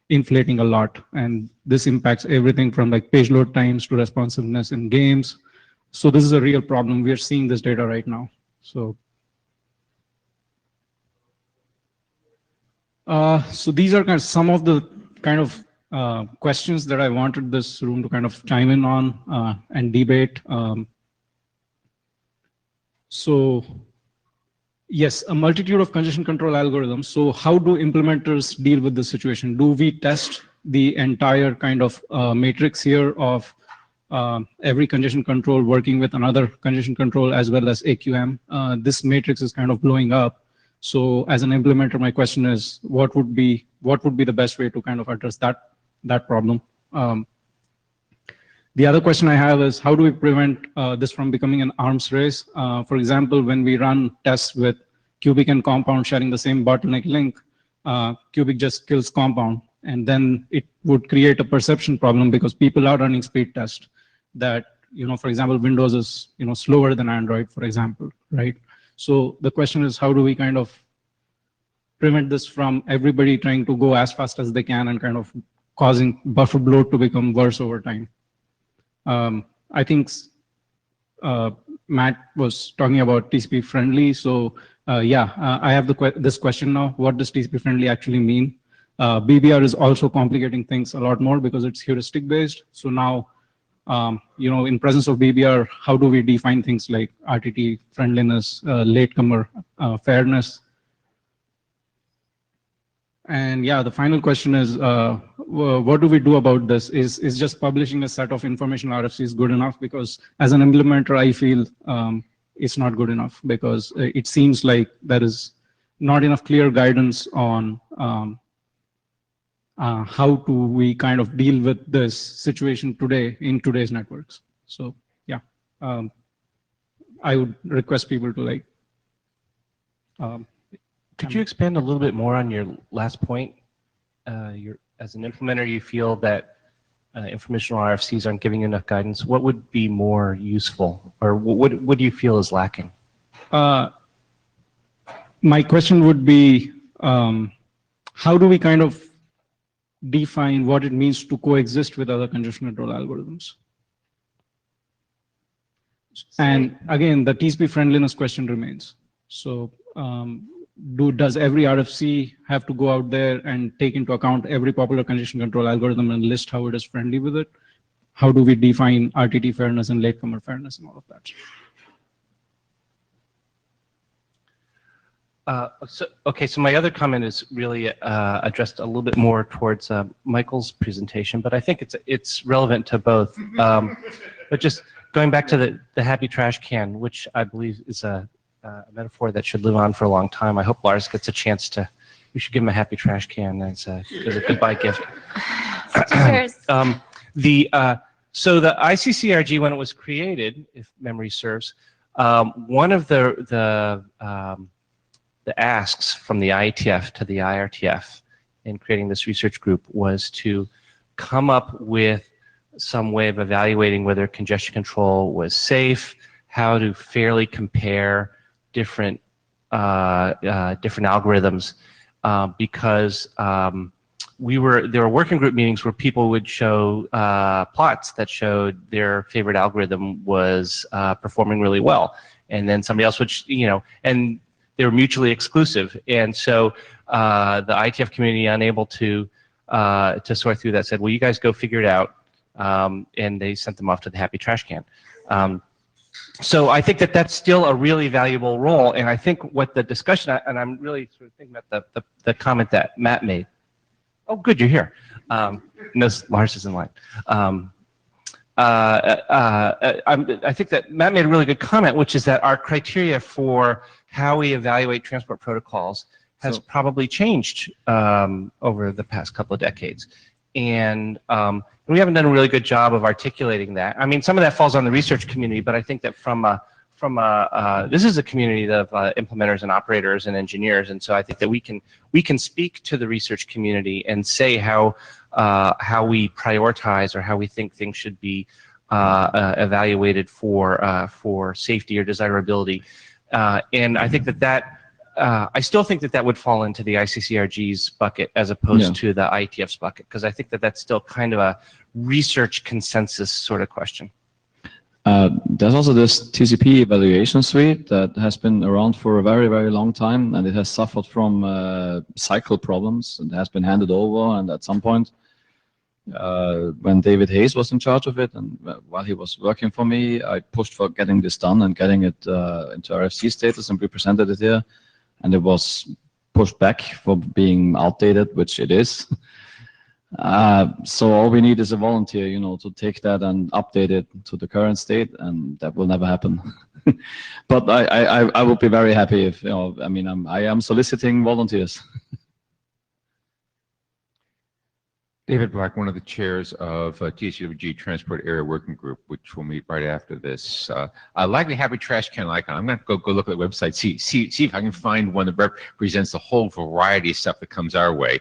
inflating a lot. And this impacts everything from like page load times to responsiveness in games. So this is a real problem. We are seeing this data right now. So, so these are kind of some of the kind of questions that I wanted this room to kind of chime in on and debate. So yes, a multitude of congestion control algorithms. So how do implementers deal with this situation? Do we test the entire kind of matrix here of every congestion control working with another congestion control as well as AQM? This matrix is kind of blowing up. So as an implementer, my question is, what would be the best way to kind of address that problem? The other question I have is, how do we prevent this from becoming an arms race? For example, when we run tests with Cubic and Compound sharing the same bottleneck link, Cubic just kills Compound, and then it would create a perception problem because people are running speed tests that, for example, Windows is, slower than Android, for example, right? So the question is, how do we kind of prevent this from everybody trying to go as fast as they can and kind of causing buffer bloat to become worse over time? I think Matt was talking about TCP friendly. So yeah, I have this question now. What does TCP friendly actually mean? BBR is also complicating things a lot more because it's heuristic based. So now, in presence of BBR, how do we define things like RTT friendliness, latecomer fairness? And yeah, the final question is, what do we do about this? Is just publishing a set of informational RFCs good enough? Because as an implementer, I feel it's not good enough because it seems like there is not enough clear guidance on how do we kind of deal with this situation today in today's networks. So yeah, I would request people to like. Could you expand a little bit more on your last point? As an implementer, you feel that informational RFCs aren't giving you enough guidance. What would be more useful, or what do you feel is lacking? My question would be, how do we kind of define what it means to coexist with other congestion control algorithms? And again, the TCP friendliness question remains. So does every RFC have to go out there and take into account every popular congestion control algorithm and list how it is friendly with it? How do we define RTT fairness and latecomer fairness and all of that? So my other comment is really addressed a little bit more towards Michael's presentation, but I think it's relevant to both. But just going back to the happy trash can, which I believe is a metaphor that should live on for a long time. I hope Lars gets a chance to. We should give him a happy trash can as a goodbye gift. Cheers. So the ICCRG, when it was created, if memory serves, one of the asks from the IETF to the IRTF in creating this research group was to come up with some way of evaluating whether congestion control was safe, how to fairly compare different algorithms, because there were working group meetings where people would show plots that showed their favorite algorithm was performing really well, and then somebody else would, and they were mutually exclusive. And so the IETF community, unable to sort through that, said, well, you guys go figure it out. And they sent them off to the happy trash can. So I think that that's still a really valuable role. And I think what the discussion, and I'm really sort of thinking about the comment that Matt made. Oh, good, you're here. No, Lars is in line. I think that Matt made a really good comment, which is that our criteria for how we evaluate transport protocols has probably changed over the past couple of decades. And we haven't done a really good job of articulating that. I mean, some of that falls on the research community, but I think that this is a community of implementers and operators and engineers, and so I think that we can speak to the research community and say how we prioritize or how we think things should be evaluated for safety or desirability, and I think that I still think that would fall into the ICCRG's bucket as opposed to the IETF's bucket, because I think that that's still kind of a research consensus sort of question. There's also this TCP evaluation suite that has been around for a very, very long time, and it has suffered from cycle problems. It has been handed over, and at some point, when David Hayes was in charge of it, and while he was working for me, I pushed for getting this done and getting it into RFC status, and we presented it here. And it was pushed back for being outdated, which it is. So all we need is a volunteer, to take that and update it to the current state, and that will never happen. But I would be very happy if, I am soliciting volunteers. David Black, one of the chairs of TCWG Transport Area Working Group, which will meet right after this. I like the happy trash can icon. I'm going to go look at the website, see if I can find one that represents the whole variety of stuff that comes our way.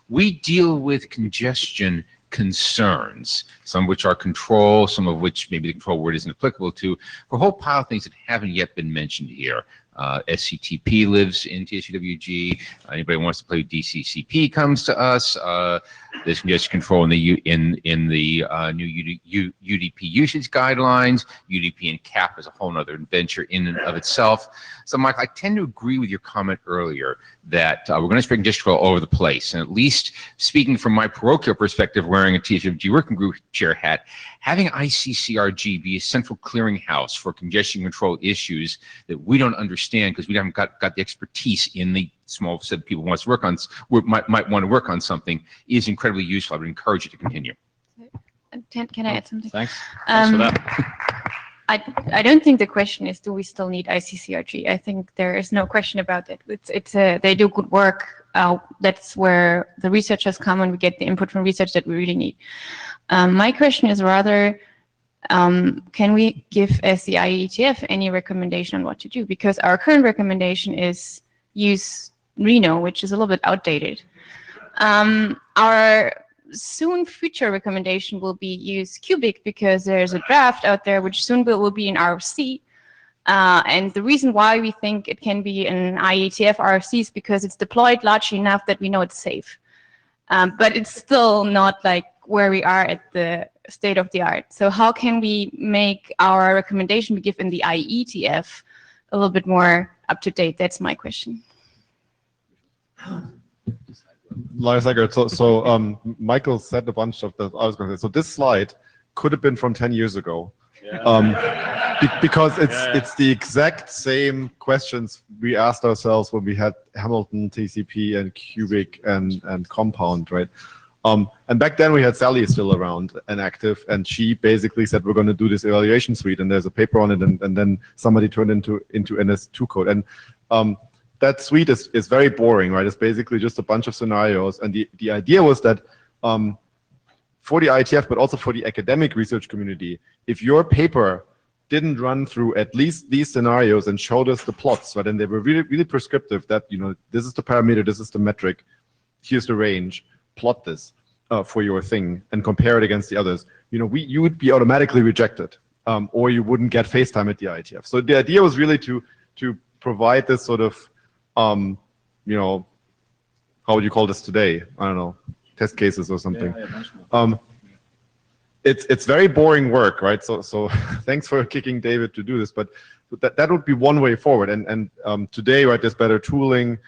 We deal with congestion concerns, some of which are control, some of which maybe the control word isn't applicable to, for a whole pile of things that haven't yet been mentioned here. SCTP lives in TSUWG. Anybody who wants to play with DCCP comes to us. There's congestion control in the new UDP usage guidelines. UDP and CAP is a whole other adventure in and of itself. So, Mike, I tend to agree with your comment earlier that we're going to spread congestion control all over the place. And at least speaking from my parochial perspective, wearing a TSUWG working group chair hat, having ICCRG be a central clearinghouse for congestion control issues that we don't understand because we haven't got the expertise in the small set of people who wants to work on, might want to work on something is incredibly useful. I would encourage you to continue. Can I add something? Thanks for that. I don't think the question is, do we still need ICCRG? I think there is no question about it. They do good work. That's where the researchers come and we get the input from research that we really need. My question is rather, can we give, as the IETF, any recommendation on what to do? Because our current recommendation is use Reno, which is a little bit outdated. Our soon future recommendation will be use Cubic, because there's a draft out there which soon will be in RFC. And the reason why we think it can be an IETF RFC is because it's deployed largely enough that we know it's safe. But it's still not like where we are at the state of the art. So how can we make our recommendation we give in the IETF a little bit more up to date? That's my question. Lars Eggert, so Michael said a bunch of the, I was going to say, so this slide could have been from 10 years ago. Because it's the exact same questions we asked ourselves when we had Hamilton, TCP, and Cubic and Compound, right? And back then we had Sally still around and active, and she basically said, we're going to do this evaluation suite, and there's a paper on it, and then somebody turned into NS2 code. And that suite is very boring, right? It's basically just a bunch of scenarios, and the idea was that for the IETF, but also for the academic research community, if your paper didn't run through at least these scenarios and showed us the plots, right? And they were really, really prescriptive that, this is the parameter, this is the metric, here's the range, plot this for your thing and compare it against the others. You would be automatically rejected, or you wouldn't get FaceTime at the IETF. So the idea was really to provide this sort of, how would you call this today? I don't know, test cases or something. It's very boring work, right? So thanks for kicking David to do this, but that would be one way forward. And today, right, there's better tooling.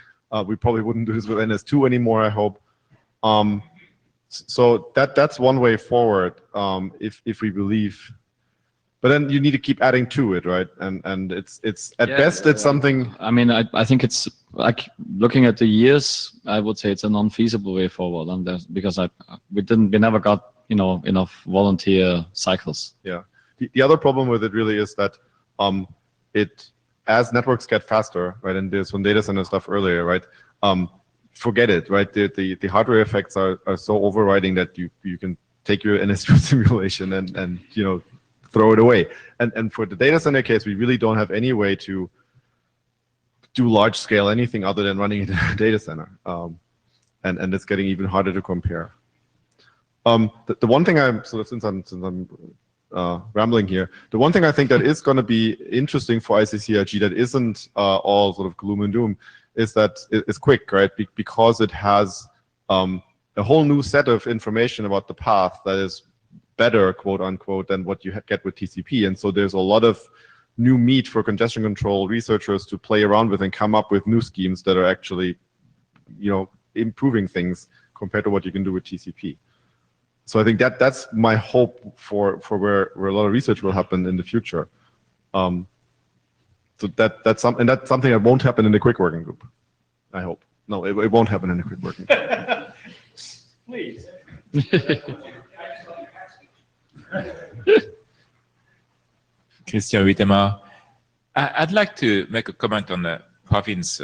We probably wouldn't do this with NS2 anymore, I hope. So that's one way forward, if we believe. But then you need to keep adding to it, right? And it's at best it's something. I mean, I think it's like looking at the years. I would say it's a non-feasible way forward, and because we never got enough volunteer cycles. Yeah. The other problem with it really is that as networks get faster, right? And there's some data center stuff earlier, right? Forget it, right? The hardware effects are so overriding that you can take your NS2 simulation and throw it away. And for the data center case, we really don't have any way to do large scale anything other than running it in a data center. And it's getting even harder to compare. The one thing since I'm rambling here, the one thing I think that is going to be interesting for ICCRG that isn't all sort of gloom and doom is that it's quick, right? Because it has a whole new set of information about the path that is better, quote unquote, than what you get with TCP. And so there's a lot of new meat for congestion control researchers to play around with and come up with new schemes that are actually, improving things compared to what you can do with TCP. So I think that's my hope for where a lot of research will happen in the future. So that's something that won't happen in the quick working group. I hope. No, it won't happen in the quick working group. Please. Christian Wittema. I'd like to make a comment on the Pravin's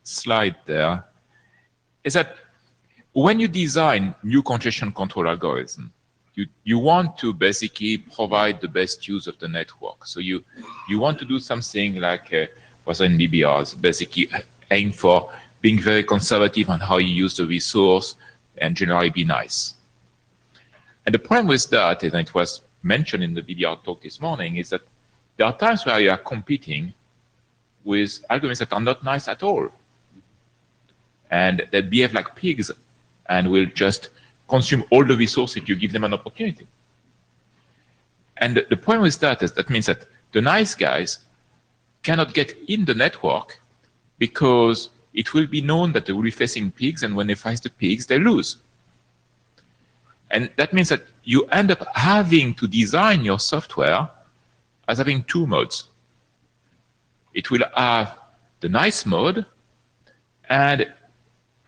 slide there. Is that when you design new congestion control algorithm, you want to basically provide the best use of the network. So you want to do something like what's in BBRs, basically aim for being very conservative on how you use the resource and generally be nice. And the problem with that, and it was mentioned in the BBR talk this morning, is that there are times where you are competing with algorithms that are not nice at all. And they behave like pigs and will just consume all the resources if you give them an opportunity. And the point with that is that means that the nice guys cannot get in the network because it will be known that they will be facing pigs, and when they face the pigs, they lose. And that means that you end up having to design your software as having two modes. It will have the nice mode, and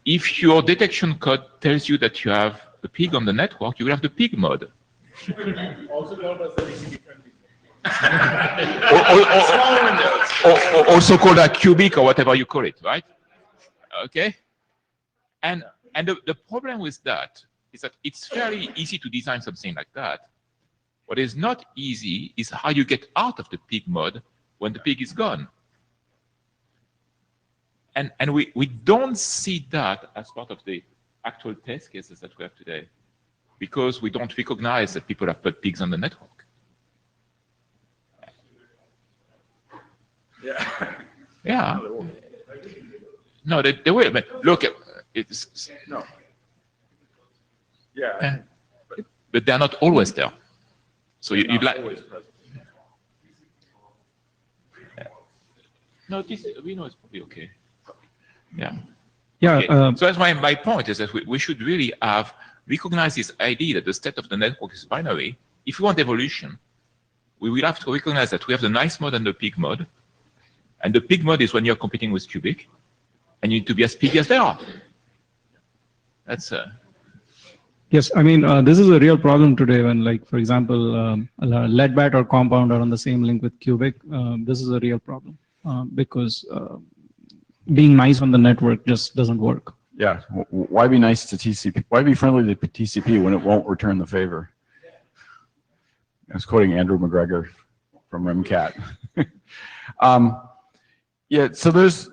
if your detection code tells you that you have a pig on the network, you will have the pig mode. Also called as the TCP friendly. Also called a cubic or whatever you call it, right? Okay? And the problem with that is that it's fairly easy to design something like that. What is not easy is how you get out of the pig mode when the pig is gone. And we don't see that as part of the actual test cases that we have today, because we don't recognize that people have put pigs on the network. Yeah. Yeah. No, they will. But look, it's No. Yeah. but they're not always there. So you'd like. Yeah. No, this we know it's probably okay. Yeah. Yeah. Okay. So that's my point is that we should really recognize this idea that the state of the network is binary. If we want evolution, we will have to recognize that we have the nice mode and the pig mode. And the pig mode is when you're competing with cubic, and you need to be as pig as they are. That's Yes, I mean, this is a real problem today when, like, for example, leadbat or compound are on the same link with cubic. This is a real problem because being nice on the network just doesn't work. Yeah, why be nice to TCP? Why be friendly to TCP when it won't return the favor? I was quoting Andrew McGregor from RemCat. Yeah, so there's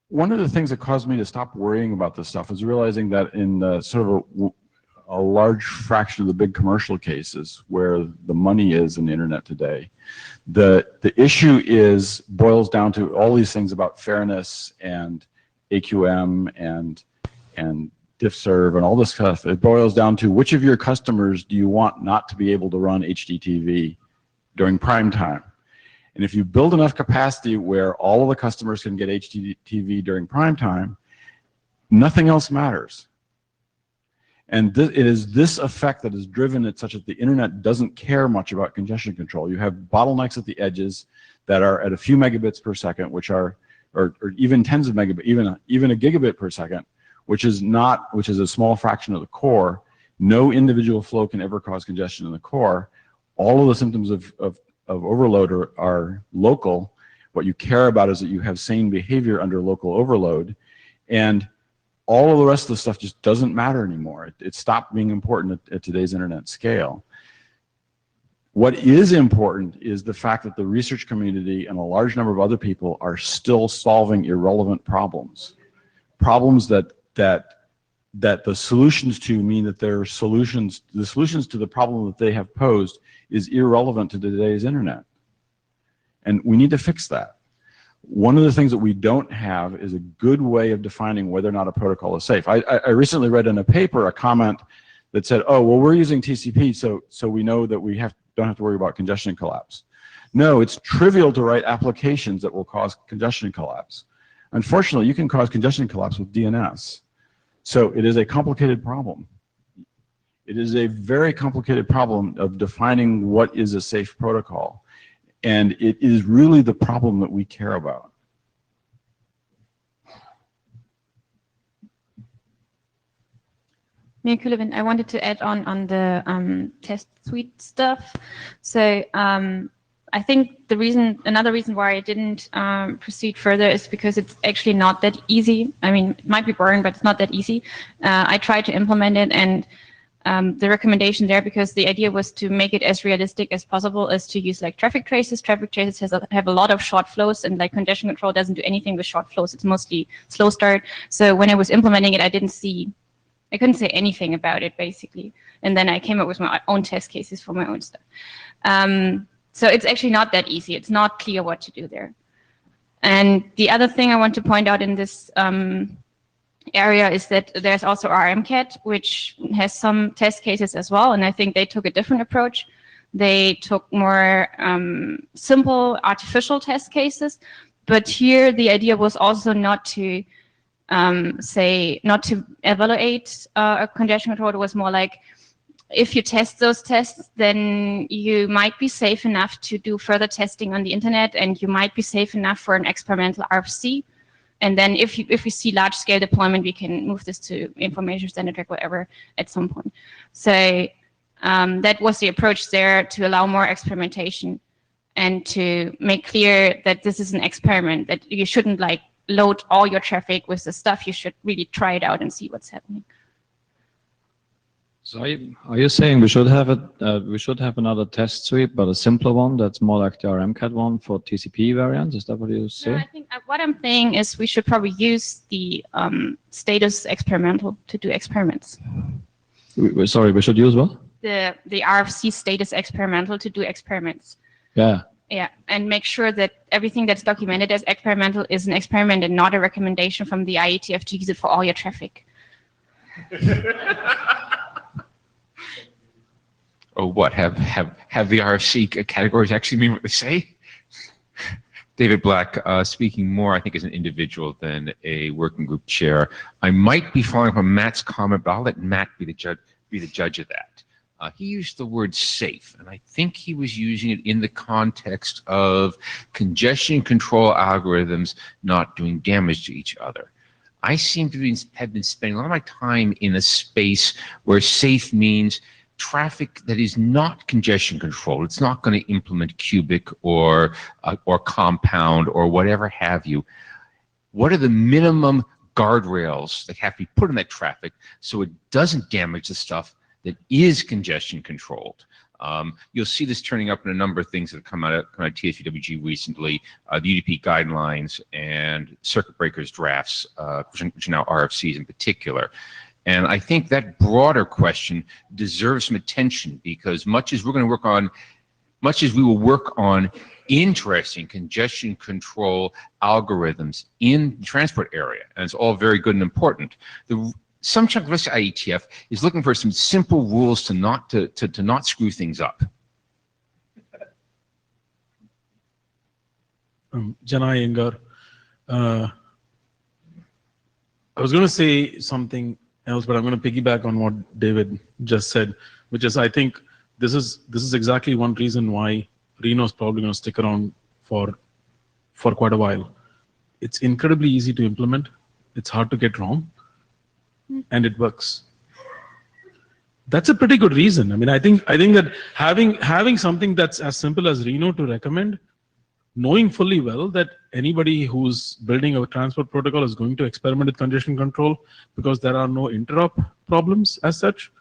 one of the things that caused me to stop worrying about this stuff is realizing that in sort of a large fraction of the big commercial cases where the money is in the internet today, the issue boils down to all these things about fairness and AQM and diffserv and all this stuff. It boils down to which of your customers do you want not to be able to run HDTV during prime time? And if you build enough capacity where all of the customers can get HDTV during prime time, nothing else matters. And it is this effect that has driven it such that the internet doesn't care much about congestion control. You have bottlenecks at the edges that are at a few megabits per second, which are, or even tens of megabits, even a gigabit per second, which is a small fraction of the core. No individual flow can ever cause congestion in the core. All of the symptoms of overload are local. What you care about is that you have sane behavior under local overload, and all of the rest of the stuff just doesn't matter anymore. It stopped being important at today's internet scale. What is important is the fact that the research community and a large number of other people are still solving irrelevant problems. Problems that the solutions to mean that the solutions to the problem that they have posed is irrelevant to today's internet. And we need to fix that. One of the things that we don't have is a good way of defining whether or not a protocol is safe. I recently read in a paper a comment that said, oh, well, we're using TCP, so we know that we don't have to worry about congestion collapse. No, it's trivial to write applications that will cause congestion collapse. Unfortunately, you can cause congestion collapse with DNS. So it is a complicated problem. It is a very complicated problem of defining what is a safe protocol. And it is really the problem that we care about. Mia Kulevin, I wanted to add on the test suite stuff. So I think another reason why I didn't proceed further is because it's actually not that easy. I mean, it might be boring, but it's not that easy. I tried to implement it, and the recommendation there, because the idea was to make it as realistic as possible, is to use like traffic traces. Traffic traces have a lot of short flows, and like congestion control doesn't do anything with short flows. It's mostly slow start. So when I was implementing it, I couldn't say anything about it basically. And then I came up with my own test cases for my own stuff. So it's actually not that easy. It's not clear what to do there. And the other thing I want to point out in this area is that there's also RMCAT, which has some test cases as well, and I think they took a different approach. They took more simple artificial test cases, but here the idea was also not to evaluate a congestion control. It was more like, if you test those tests, then you might be safe enough to do further testing on the internet, and you might be safe enough for an experimental RFC. And then if we see large-scale deployment, we can move this to information standard track, whatever, at some point. So that was the approach there, to allow more experimentation and to make clear that this is an experiment, that you shouldn't like load all your traffic with the stuff. You should really try it out and see what's happening. So are you saying we should have another test suite, but a simpler one that's more like the RMCAT one for TCP variants? Is that what you say? No, I think what I'm saying is we should probably use the status experimental to do experiments. Sorry, we should use what? The RFC status experimental to do experiments. Yeah. Yeah, and make sure that everything that's documented as experimental is an experiment and not a recommendation from the IETF to use it for all your traffic. Oh, what? Have the RFC categories actually mean what they say? David Black, speaking more, I think, as an individual than a working group chair. I might be following up on Matt's comment, but I'll let Matt be the judge of that. He used the word safe, and I think he was using it in the context of congestion control algorithms not doing damage to each other. I seem to have been spending a lot of my time in a space where safe means traffic that is not congestion controlled. It's not going to implement cubic or compound or whatever have you. What are the minimum guardrails that have to be put in that traffic so it doesn't damage the stuff that is congestion controlled? You'll see this turning up in a number of things that have come out of TSVWG recently, the UDP guidelines and circuit breakers drafts, which are now RFCs in particular. And I think that broader question deserves some attention, because much as we will work on interesting congestion control algorithms in the transport area, and it's all very good and important, some chunk of this IETF is looking for some simple rules to not screw things up. Jana Iyengar. I was going to say something else, but I'm going to piggyback on what David just said, which is I think this is exactly one reason why Reno is probably going to stick around for quite a while. It's incredibly easy to implement. It's hard to get wrong, and it works. That's a pretty good reason. I mean, I think that having something that's as simple as Reno to recommend, knowing fully well that anybody who's building a transport protocol is going to experiment with congestion control because there are no interop problems as such,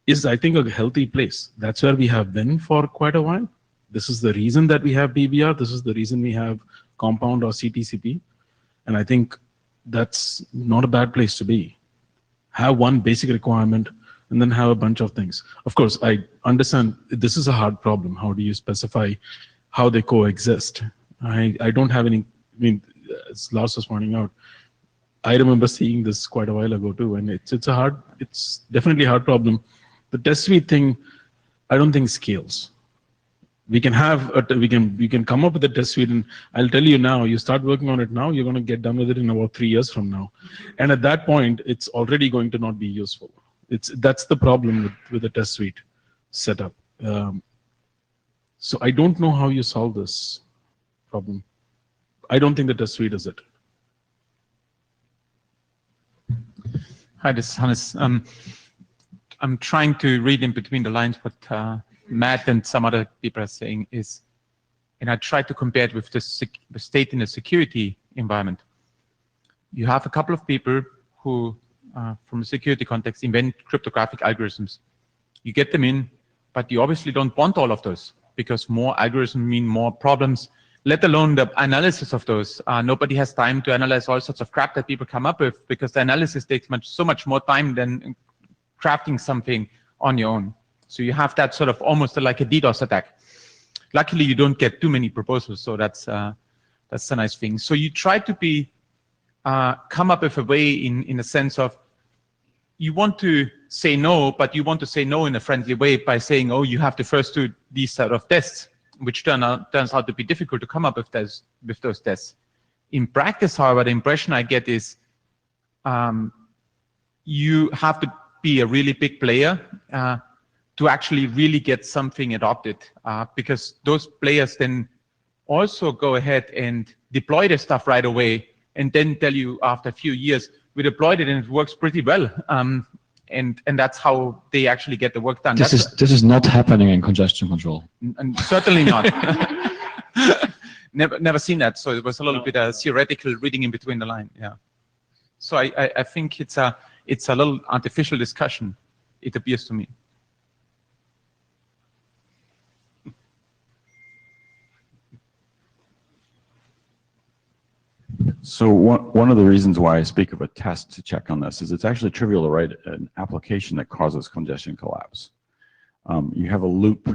is I think a healthy place. That's where we have been for quite a while. This is the reason that we have BBR. This is the reason we have compound or CTCP. And I think that's not a bad place to be. Have one basic requirement and then have a bunch of things. Of course, I understand this is a hard problem. How do you specify how they coexist? I don't have any, I mean, as Lars was pointing out, I remember seeing this quite a while ago too, and it's definitely a hard problem. The test suite thing, I don't think scales. We can come up with a test suite, and I'll tell you now, you start working on it now, you're going to get done with it in about 3 years from now. And at that point, it's already going to not be useful. That's the problem with the test suite setup. So I don't know how you solve this problem. I don't think the test suite is it. Hi, this is Hannes. I'm trying to read in between the lines what Matt and some other people are saying is, and I try to compare it with the state in a security environment. You have a couple of people who, from a security context, invent cryptographic algorithms. You get them in, but you obviously don't want all of those because more algorithms mean more problems, let alone the analysis of those. Nobody has time to analyze all sorts of crap that people come up with because the analysis takes so much more time than crafting something on your own. So you have that sort of almost like a DDoS attack. Luckily, you don't get too many proposals, so that's a nice thing. So you try to come up with a way in a sense of you want to say no, but you want to say no in a friendly way by saying, oh, you have to first do these sort of tests, which turns out to be difficult to come up with those tests. In practice, however, the impression I get is you have to be a really big player to actually really get something adopted, because those players then also go ahead and deploy the stuff right away and then tell you after a few years, we deployed it and it works pretty well. And that's how they actually get the work done. This is not happening in congestion control. And certainly not. Never seen that. So it was a little bit theoretical reading in between the line. Yeah. So I think it's a little artificial discussion. It appears to me. So one of the reasons why I speak of a test to check on this is it's actually trivial to write an application that causes congestion collapse. You have a loop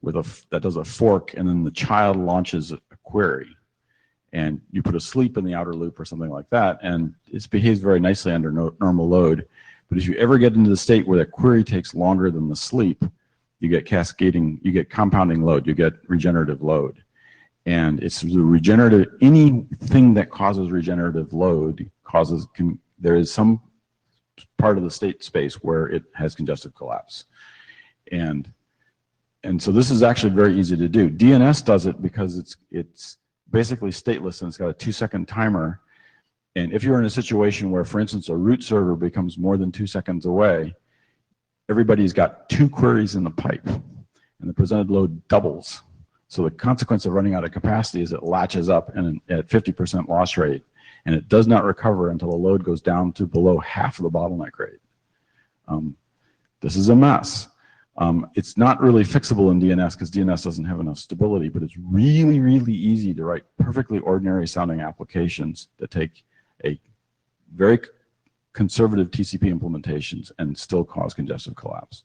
that does a fork, and then the child launches a query, and you put a sleep in the outer loop or something like that, and it behaves very nicely under normal load. But if you ever get into the state where that query takes longer than the sleep, you get cascading, you get compounding load, you get regenerative load. And it's the regenerative, anything that causes regenerative load there is some part of the state space where it has congestive collapse. And so this is actually very easy to do. DNS does it because it's basically stateless and it's got a 2-second timer. And if you're in a situation where, for instance, a root server becomes more than 2 seconds away, everybody's got 2 queries in the pipe and the presented load doubles. So the consequence of running out of capacity is it latches up and at 50% loss rate, and it does not recover until the load goes down to below half of the bottleneck rate. This is a mess. It's not really fixable in DNS because DNS doesn't have enough stability, but it's really, really easy to write perfectly ordinary sounding applications that take a very conservative TCP implementations and still cause congestive collapse.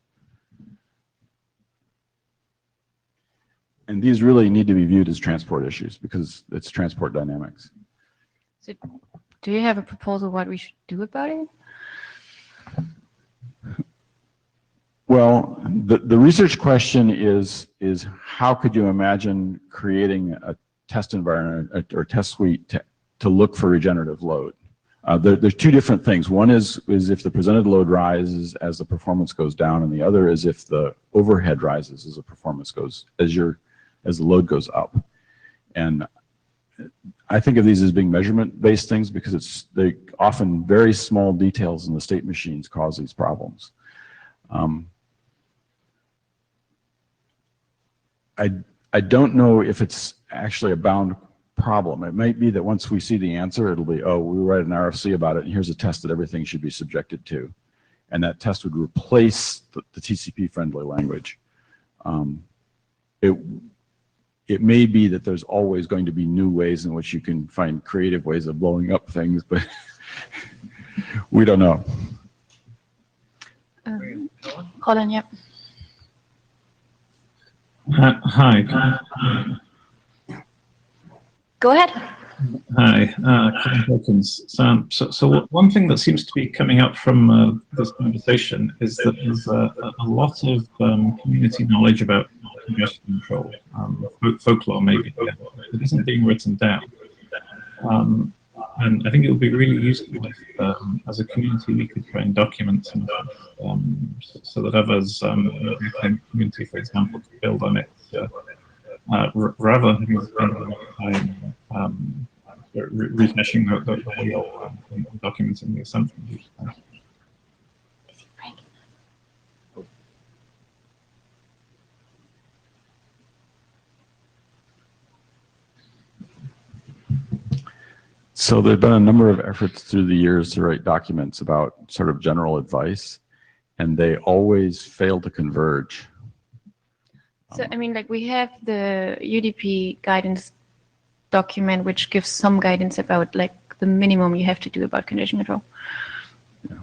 And these really need to be viewed as transport issues because it's transport dynamics. So, do you have a proposal what we should do about it? Well, the research question is how could you imagine creating a test environment or test suite to look for regenerative load. There's two different things. One is if the presented load rises as the performance goes down, and the other is if the overhead rises as the performance goes, as the load goes up. And I think of these as being measurement-based things because they often very small details in the state machines cause these problems. I don't know if it's actually a bound problem. It might be that once we see the answer, it'll be, oh, we write an RFC about it, and here's a test that everything should be subjected to. And that test would replace the TCP-friendly language. It may be that there's always going to be new ways in which you can find creative ways of blowing up things, but we don't know. Colin, yep. Hi. Go ahead. Hi, Colin Hawkins. So one thing that seems to be coming up from this conversation is that there's a lot of community knowledge about congestion control, folklore maybe, that isn't being written down. And I think it would be really useful if, as a community, we could try and document some of it, so that others in the community, for example, could build on it. Rather than spending time refreshing the wheel and documenting the assumptions. So there have been a number of efforts through the years to write documents about sort of general advice, and they always fail to converge. So, I mean, like we have the UDP guidance document, which gives some guidance about like the minimum you have to do about congestion control. Yeah.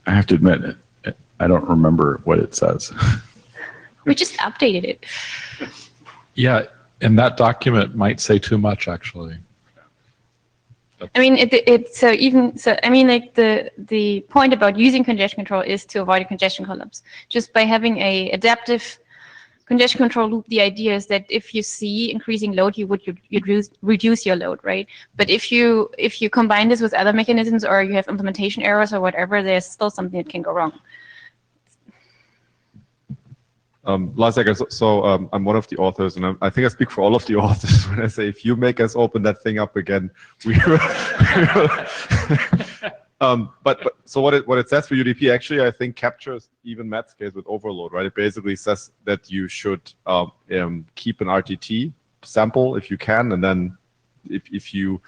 I have to admit, I don't remember what it says. We just updated it. Yeah, and that document might say too much, actually. I mean, I mean, like the point about using congestion control is to avoid a congestion collapse. Just by having a adaptive congestion control loop, the idea is that if you see increasing load, you'd reduce your load, right? But if you combine this with other mechanisms, or you have implementation errors or whatever, there's still something that can go wrong. Last second, so I'm one of the authors, and I think I speak for all of the authors when I say, if you make us open that thing up again, we will. So what it says for UDP actually, I think, captures even Matt's case with overload, right? It basically says that you should keep an RTT sample if you can, and then if you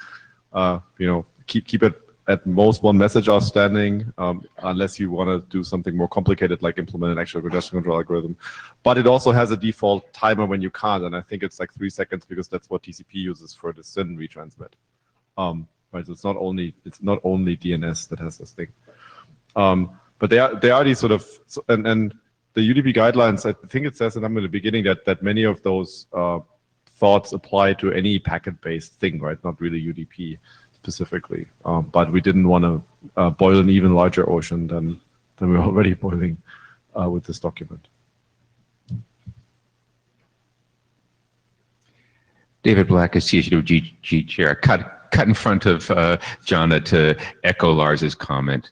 keep it at most one message outstanding, unless you want to do something more complicated like implement an actual congestion control algorithm. But it also has a default timer when you can't, and I think it's like 3 seconds because that's what TCP uses for the SYN retransmit. Right, so it's not only DNS that has this thing. But they are these sort of, and the UDP guidelines, I think it says in the beginning that many of those thoughts apply to any packet-based thing, right? Not really UDP specifically, but we didn't want to boil an even larger ocean than we're already boiling with this document. David Black is CSUWG chair. Cut in front of Jana to echo Lars's comment.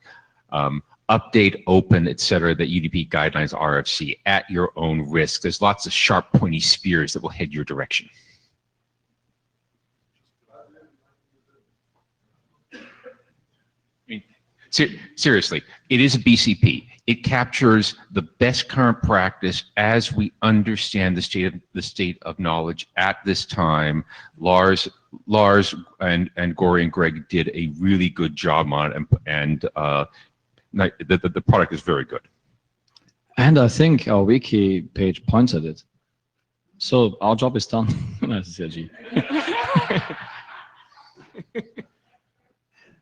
Update, open, etc. The UDP guidelines RFC at your own risk. There's lots of sharp, pointy spears that will head your direction. Seriously, it is a BCP. It captures the best current practice as we understand the state of knowledge at this time. Lars and Gori and Greg did a really good job on it, and the product is very good. And I think our wiki page points at it. So our job is done. CRG.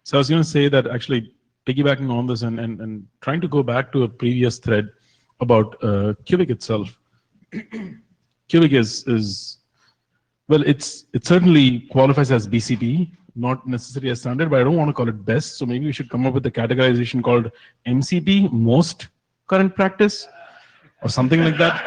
So I was going to say that actually, piggybacking on this and trying to go back to a previous thread about Cubic itself. Cubic is well, it certainly qualifies as BCP, not necessarily as standard, but I don't want to call it best. So maybe we should come up with a categorization called MCP, most current practice, or something like that.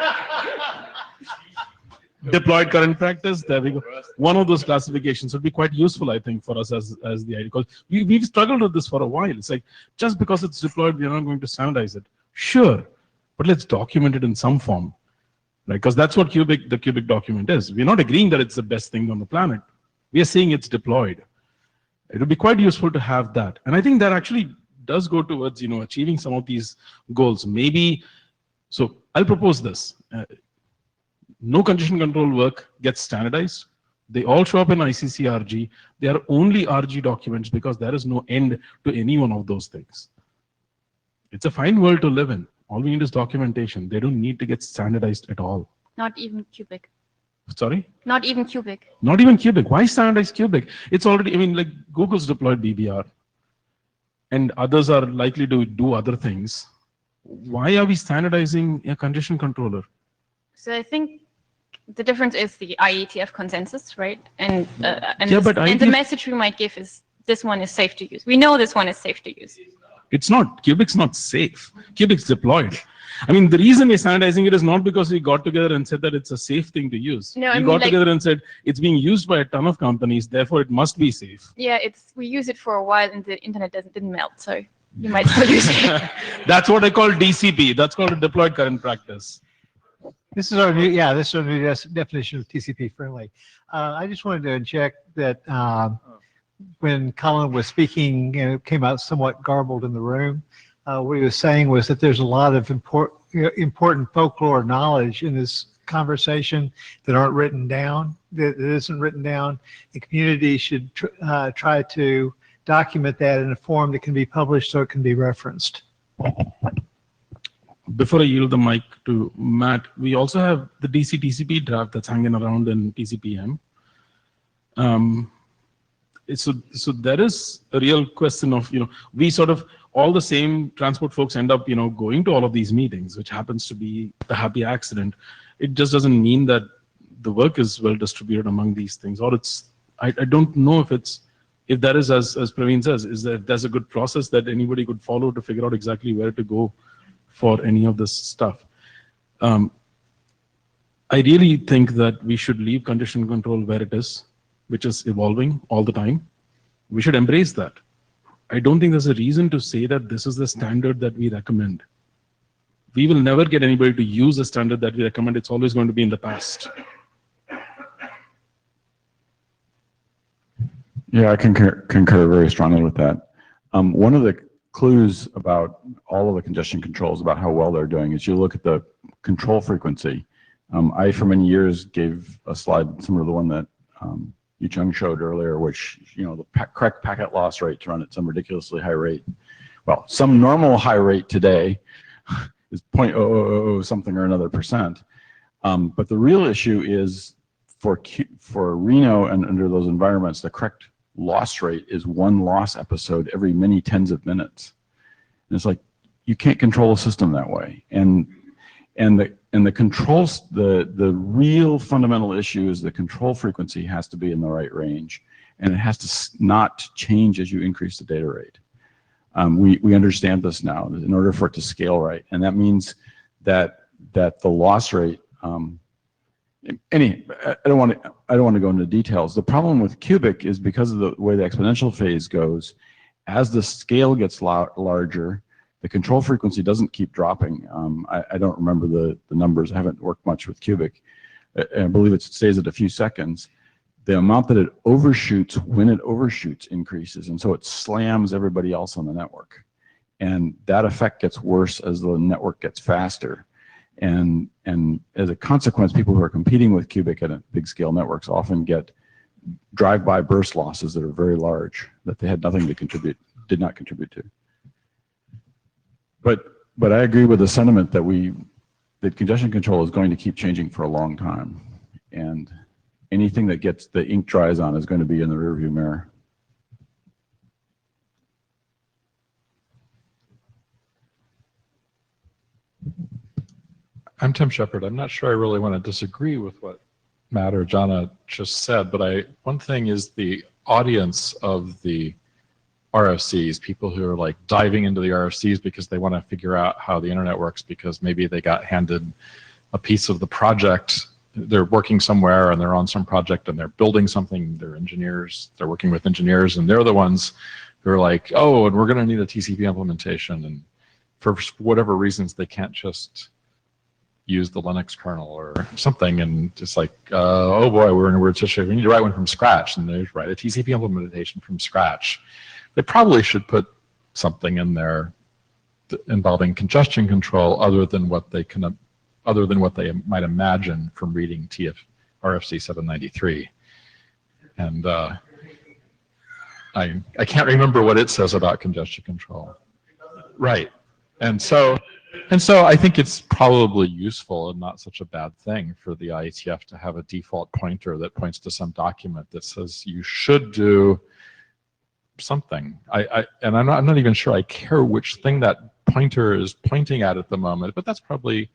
Deployed current practice, there we go. One of those classifications would be quite useful, I think, for us as the idea, because we've struggled with this for a while. It's like, just because it's deployed, we're not going to standardize it. Sure, but let's document it in some form, right? Because that's what the Cubic document is. We're not agreeing that it's the best thing on the planet. We are saying it's deployed. It would be quite useful to have that. And I think that actually does go towards, achieving some of these goals. Maybe, so I'll propose this. No congestion control work gets standardized. They all show up in ICC-RG. They are only RG documents because there is no end to any one of those things. It's a fine world to live in. All we need is documentation. They don't need to get standardized at all. Not even Cubic. Sorry? Not even Cubic. Not even Cubic. Why standardize Cubic? It's already, like Google's deployed BBR and others are likely to do other things. Why are we standardizing a congestion controller? So I think the difference is the IETF consensus, right? And but the message we might give is this one is safe to use. We know this one is safe to use. It's not. Cubic's not safe. Cubic's deployed. I mean, the reason we're standardizing it is not because we got together and said that it's a safe thing to use. No, we got together and said it's being used by a ton of companies, therefore it must be safe. Yeah, we use it for a while and the internet didn't melt, so you might still use it. That's what I call DCP. That's called a deployed current practice. This is our new, this is our new definition of TCP friendly. I just wanted to inject that when Colin was speaking, and it came out somewhat garbled in the room. What he was saying was that there's a lot of important folklore knowledge in this conversation that aren't written down, that isn't written down. The community should try to document that in a form that can be published so it can be referenced. Before I yield the mic to Matt, we also have the DC TCP draft that's hanging around in TCPM. So there is a real question of, we sort of, all the same transport folks end up, going to all of these meetings, which happens to be the happy accident. It just doesn't mean that the work is well distributed among these things, or I don't know if that is, as Praveen says, is that there's a good process that anybody could follow to figure out exactly where to go for any of this stuff. I really think that we should leave congestion control where it is, which is evolving all the time. We should embrace that. I don't think there's a reason to say that this is the standard that we recommend. We will never get anybody to use the standard that we recommend. It's always going to be in the past. Yeah, I concur very strongly with that. One of the clues about all of the congestion controls about how well they're doing is you look at the control frequency. I, for many years, gave a slide similar to the one that Yu-Chung showed earlier, which, the correct packet loss rate to run at some ridiculously high rate. Well, some normal high rate today is 0.0000 something or another percent. But the real issue is for Reno and under those environments, the correct loss rate is one loss episode every many tens of minutes. And it's like, you can't control a system that way. And the controls, the real fundamental issue is the control frequency has to be in the right range, and it has to not change as you increase the data rate. We understand this now in order for it to scale right, and that means that the loss rate. I don't want to go into details. The problem with Cubic is because of the way the exponential phase goes, as the scale gets larger, the control frequency doesn't keep dropping. I don't remember the numbers. I haven't worked much with Cubic. I believe it stays at a few seconds. The amount that it overshoots, when it overshoots, increases, and so it slams everybody else on the network. And that effect gets worse as the network gets faster. And as a consequence, people who are competing with Cubic at big scale networks often get drive-by burst losses that are very large, that they had nothing to contribute, did not contribute to. But I agree with the sentiment that congestion control is going to keep changing for a long time, and anything that gets the ink dries on is going to be in the rearview mirror. I'm Tim Shepard. I'm not sure I really want to disagree with what Matt or Jana just said, but one thing is the audience of the RFCs, people who are like diving into the RFCs because they want to figure out how the internet works because maybe they got handed a piece of the project they're working somewhere and they're on some project and they're building something. They're engineers. They're working with engineers, and they're the ones who are like, oh, and we're going to need a TCP implementation, and for whatever reasons they can't just use the Linux kernel or something, and just like, oh boy, we're in a weird situation. We need to write one from scratch, and they write a TCP implementation from scratch. They probably should put something in there involving congestion control other than what they might imagine from reading RFC 793. And I can't remember what it says about congestion control. Right. And so I think it's probably useful and not such a bad thing for the IETF to have a default pointer that points to some document that says you should do something. And I'm not even sure I care which thing that pointer is pointing at the moment, but that's probably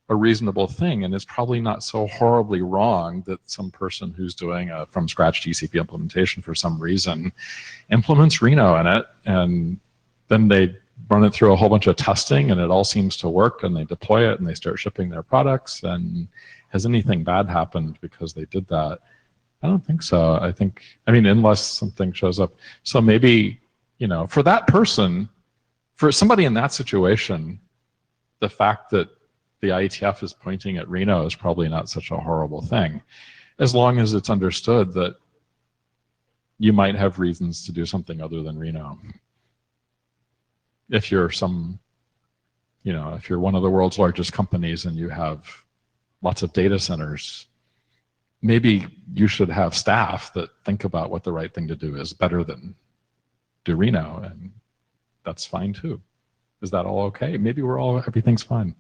a reasonable thing, and it's probably not so horribly wrong that some person who's doing a from scratch TCP implementation for some reason implements Reno in it, and then they run it through a whole bunch of testing and it all seems to work, and they deploy it and they start shipping their products. And has anything bad happened because they did that? I don't think so. I mean, unless something shows up. So maybe, for that person, for somebody in that situation, the fact that the IETF is pointing at Reno is probably not such a horrible thing, as long as it's understood that you might have reasons to do something other than Reno. If you're if you're one of the world's largest companies and you have lots of data centers, maybe you should have staff that think about what the right thing to do is better than do Reno, and that's fine too. Is that all okay? Maybe everything's fine.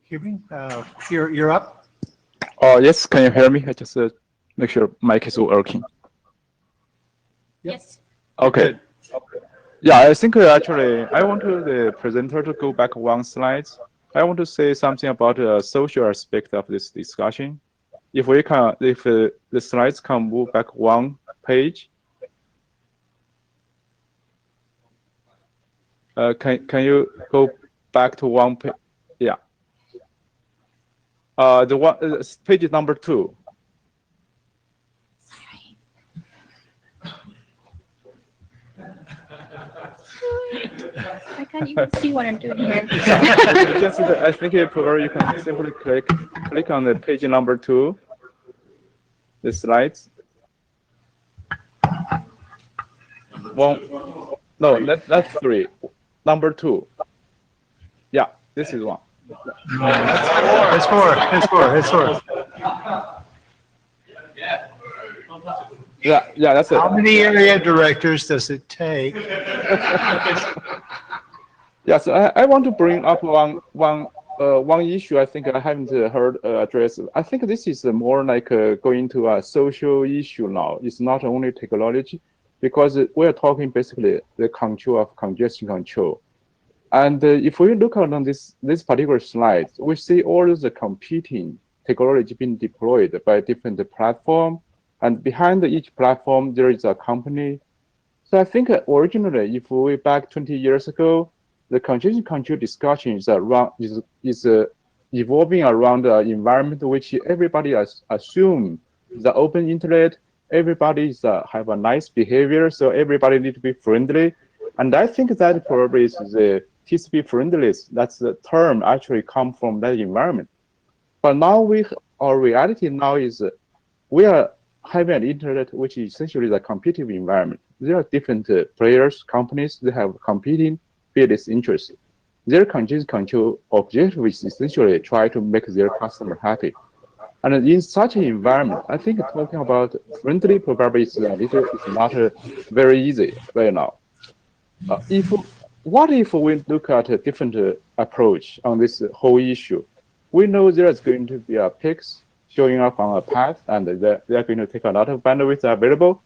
Cuban, you're up. Oh, yes, can you hear me? I just make sure mic is working. Yes. Okay. Yeah, I think actually I want the presenter to go back one slide. I want to say something about the social aspect of this discussion. If the slides can move back one page. Can you go back to one page? Yeah. The one page number 2. I can't even see what I'm doing here. I think you can simply click on the page number 2, the slides. That's 3. Number 2. Yeah, this is one. It's four. Yeah, that's it. How many area directors does it take? Yeah, so I want to bring up one issue I think I haven't heard addressed. I think this is more like going to a social issue now. It's not only technology, because we're talking basically the control of congestion control. And if we look on this particular slide, we see all the competing technology being deployed by different platforms. And behind each platform, there is a company. So I think originally, if we back 20 years ago, the congestion control discussion is evolving around an environment which everybody assume the open internet. Everybody have a nice behavior, so everybody need to be friendly. And I think that probably is the TCP friendliness. That's the term actually come from that environment. But now our reality now is we are having an internet which is essentially the competitive environment. There are different players, companies, they have competing business interests. Their congestion control objective is essentially try to make their customer happy. And in such an environment, I think talking about friendly probably is not very easy right now. What if we look at a different approach on this whole issue? We know there is going to be a peaks showing up on a path, and they're going to take a lot of bandwidth available.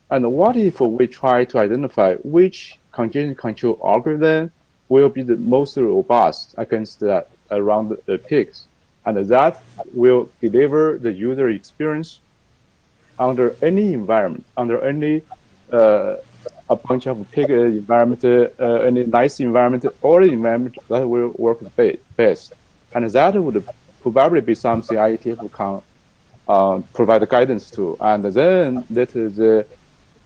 And what if we try to identify which congestion control algorithm will be the most robust against that around the peaks, and that will deliver the user experience under any environment, under any a bunch of pig environment, any nice environment, or environment that will work best. And that would probably be something IETF can provide guidance to. And then let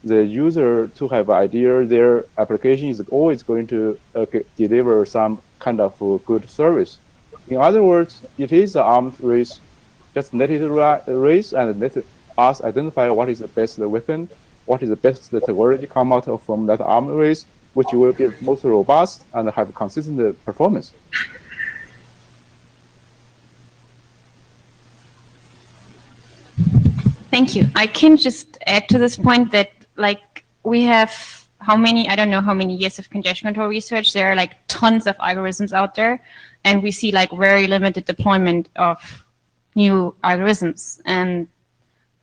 the user to have idea their application is always going to deliver some kind of good service. In other words, it is an arms race. Just let it race and let us identify what is the best weapon, what is the best technology come out from that arms race, which will be most robust and have consistent performance. Thank you. I can just add to this point that, like, we have I don't know how many years of congestion control research. There are like tons of algorithms out there, and we see like very limited deployment of new algorithms. And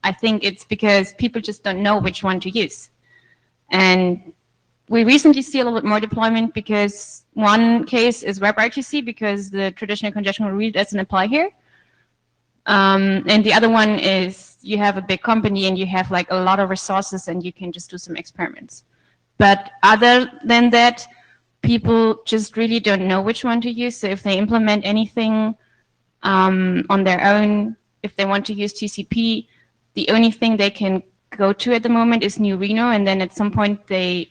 I think it's because people just don't know which one to use. And we recently see a little bit more deployment because one case is WebRTC, because the traditional congestion control really doesn't apply here. And the other one is you have a big company and you have like a lot of resources and you can just do some experiments. But other than that, people just really don't know which one to use. So if they implement anything on their own, if they want to use TCP, the only thing they can go to at the moment is New Reno, and then at some point they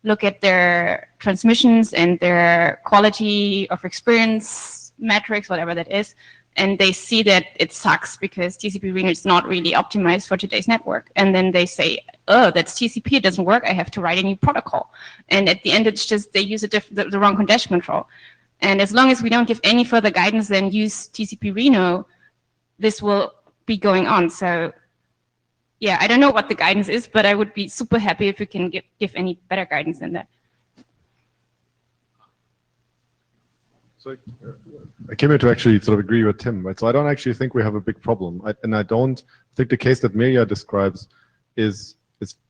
look at their transmissions and their quality of experience metrics, whatever that is, and they see that it sucks because TCP Reno is not really optimized for today's network. And then they say, oh, that's TCP, it doesn't work, I have to write a new protocol. And at the end, it's just they use the wrong congestion control. And as long as we don't give any further guidance than use TCP Reno, this will be going on. So yeah, I don't know what the guidance is, but I would be super happy if we can give any better guidance than that. So I came here to actually sort of agree with Tim, right? So I don't actually think we have a big problem. And I don't think the case that Mirja describes is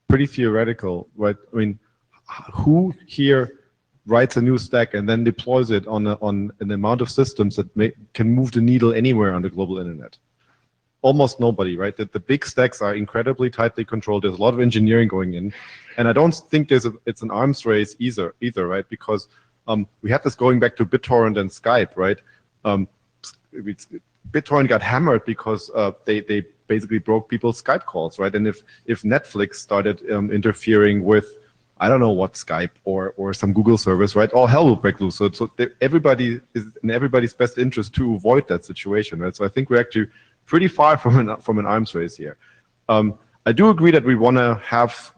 pretty theoretical, right? I mean, who here writes a new stack and then deploys it on an amount of systems that can move the needle anywhere on the global internet? Almost nobody, right? The big stacks are incredibly tightly controlled. There's a lot of engineering going in, and I don't think it's an arms race either, right? Because we had this going back to BitTorrent and Skype, right? BitTorrent got hammered because they basically broke people's Skype calls, right? And if Netflix started interfering with, I don't know what, Skype or some Google service, right? All hell will break loose. So everybody is in everybody's best interest to avoid that situation, right? So I think we're actually pretty far from an arms race here. I do agree that we want to have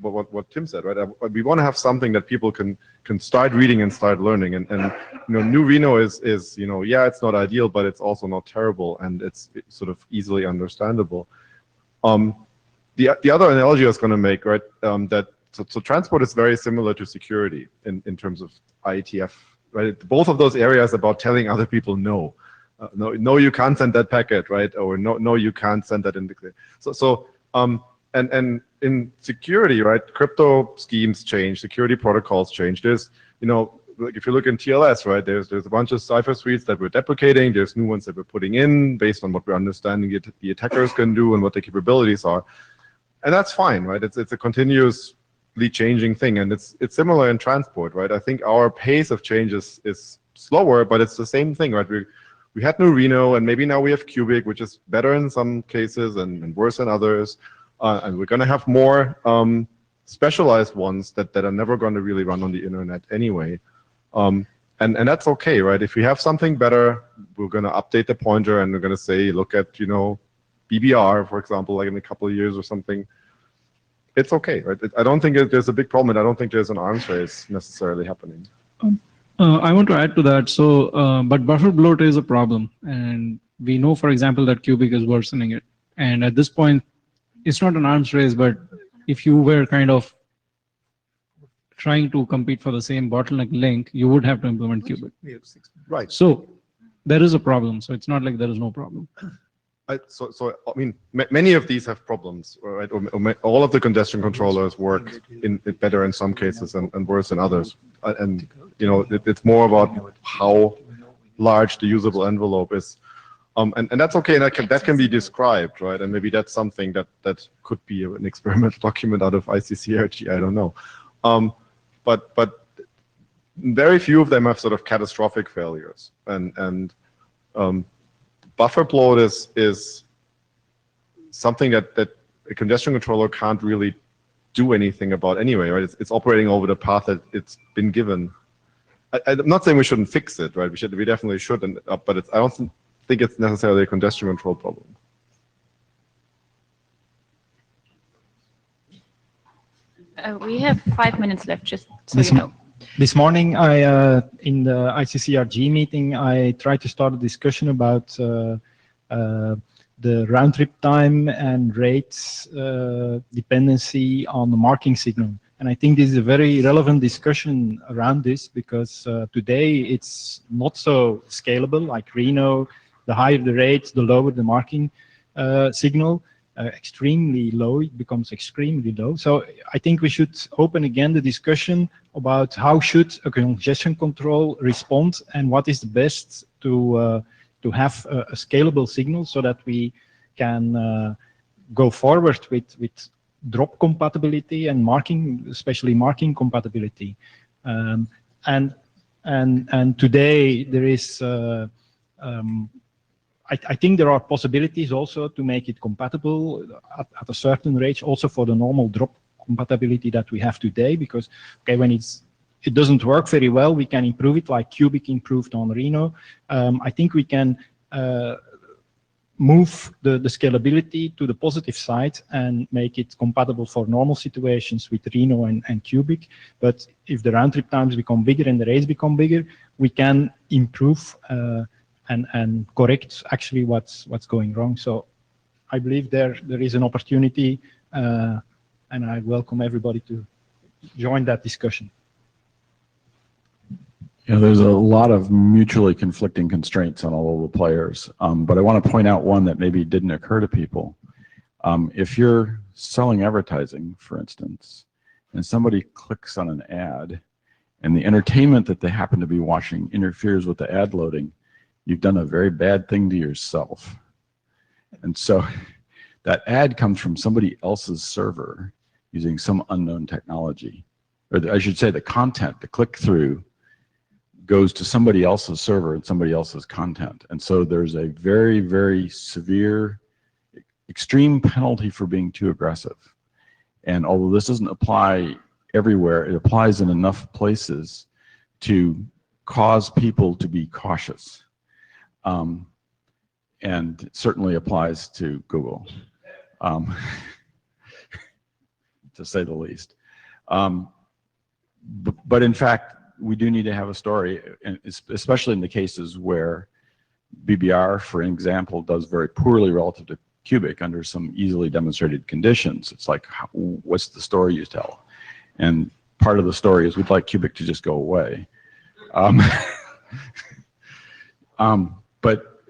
what Tim said, right? We want to have something that people can start reading and start learning. And New Reno is yeah, it's not ideal, but it's also not terrible, and it's sort of easily understandable. The other analogy I was going to make, right? So transport is very similar to security in terms of IETF, right? Both of those areas about telling other people no. No, you can't send that packet, right? Or no, you can't send that in the clear. And in security, right? Crypto schemes change, security protocols change. There's, like if you look in TLS, right? There's a bunch of cipher suites that we're deprecating. There's new ones that we're putting in based on what we're understanding the attackers can do and what the capabilities are, and that's fine, right? It's a continuously changing thing, and it's similar in transport, right? I think our pace of change is slower, but it's the same thing, right? We had New Reno, and maybe now we have Cubic, which is better in some cases and worse in others. And we're going to have more specialized ones that are never going to really run on the internet anyway. And that's okay, right? If we have something better, we're going to update the pointer and we're going to say, look at, BBR, for example, like in a couple of years or something. It's okay, right? I don't think there's a big problem, and I don't think there's an arms race necessarily happening. I want to add to that. So, but buffer bloat is a problem, and we know, for example, that Cubic is worsening it. And at this point, it's not an arms race, but if you were kind of trying to compete for the same bottleneck link, you would have to implement Cubic. Right. So there is a problem. So it's not like there is no problem. So I mean, many of these have problems, right? All of the congestion controllers work better in some cases and worse in others. And it's more about how large the usable envelope is. And that's okay, and that can be described, right? And maybe that's something that could be an experimental document out of ICCRG, I don't know. But very few of them have sort of catastrophic failures, and buffer bloat is something that a congestion controller can't really do anything about anyway, right? It's operating over the path that it's been given. I'm not saying we shouldn't fix it, right? We definitely should, but I don't think it's necessarily a congestion control problem. We have 5 minutes left, just so you know. This morning, in the ICCRG meeting, I tried to start a discussion about the round trip time and rates dependency on the marking signal. And I think this is a very relevant discussion around this, because today it's not so scalable. Like Reno, the higher the rate, the lower the marking signal. Extremely low, it becomes extremely low. So I think we should open again the discussion about how should a congestion control respond, and what is the best to have a scalable signal so that we can go forward with drop compatibility and marking, especially marking compatibility. And today there is I think there are possibilities also to make it compatible at a certain range, also for the normal drop compatibility that we have today, because okay, when it doesn't work very well, we can improve it, like Cubic improved on Reno. I think we can move the scalability to the positive side and make it compatible for normal situations with Reno and Cubic. But if the round trip times become bigger and the rates become bigger, we can improve and correct actually what's going wrong. So I believe there is an opportunity, and I welcome everybody to join that discussion. Yeah, there's a lot of mutually conflicting constraints on all of the players, but I want to point out one that maybe didn't occur to people. If you're selling advertising, for instance, and somebody clicks on an ad, and the entertainment that they happen to be watching interferes with the ad loading, you've done a very bad thing to yourself. And so that ad comes from somebody else's server using some unknown technology. Or I should say the content, the click-through, goes to somebody else's server and somebody else's content. And so there's a very, very severe, extreme penalty for being too aggressive. And although this doesn't apply everywhere, it applies in enough places to cause people to be cautious. And it certainly applies to Google, to say the least. But in fact, we do need to have a story, and especially in the cases where BBR, for example, does very poorly relative to Cubic under some easily demonstrated conditions. It's like, what's the story you tell? And part of the story is we'd like Cubic to just go away. But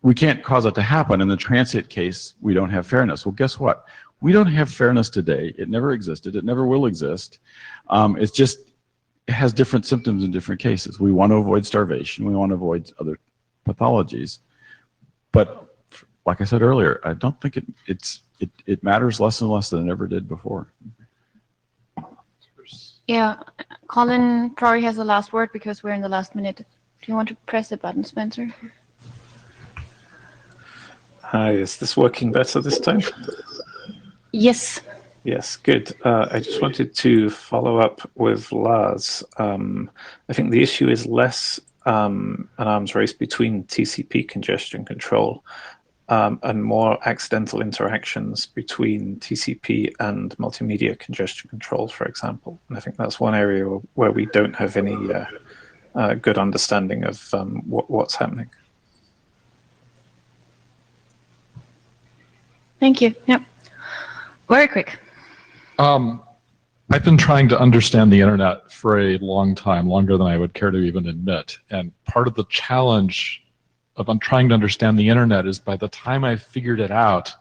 we can't cause it to happen. In the transit case, we don't have fairness. Well, guess what? We don't have fairness today. It never existed. It never will exist. It's just, it has different symptoms in different cases. We want to avoid starvation. We want to avoid other pathologies. But like I said earlier, I don't think it matters less and less than it ever did before. Yeah, Colin probably has the last word because we're in the last minute. Do you want to press the button, Spencer? Hi, is this working better this time? Yes. Yes, good. I just wanted to follow up with Lars. I think the issue is less an arms race between TCP congestion control and more accidental interactions between TCP and multimedia congestion control, for example. And I think that's one area where we don't have any good understanding of what's happening. Thank you. Yep. Very quick. I've been trying to understand the internet for a long time, longer than I would care to even admit. And part of the challenge of trying to understand the internet is by the time I figured it out,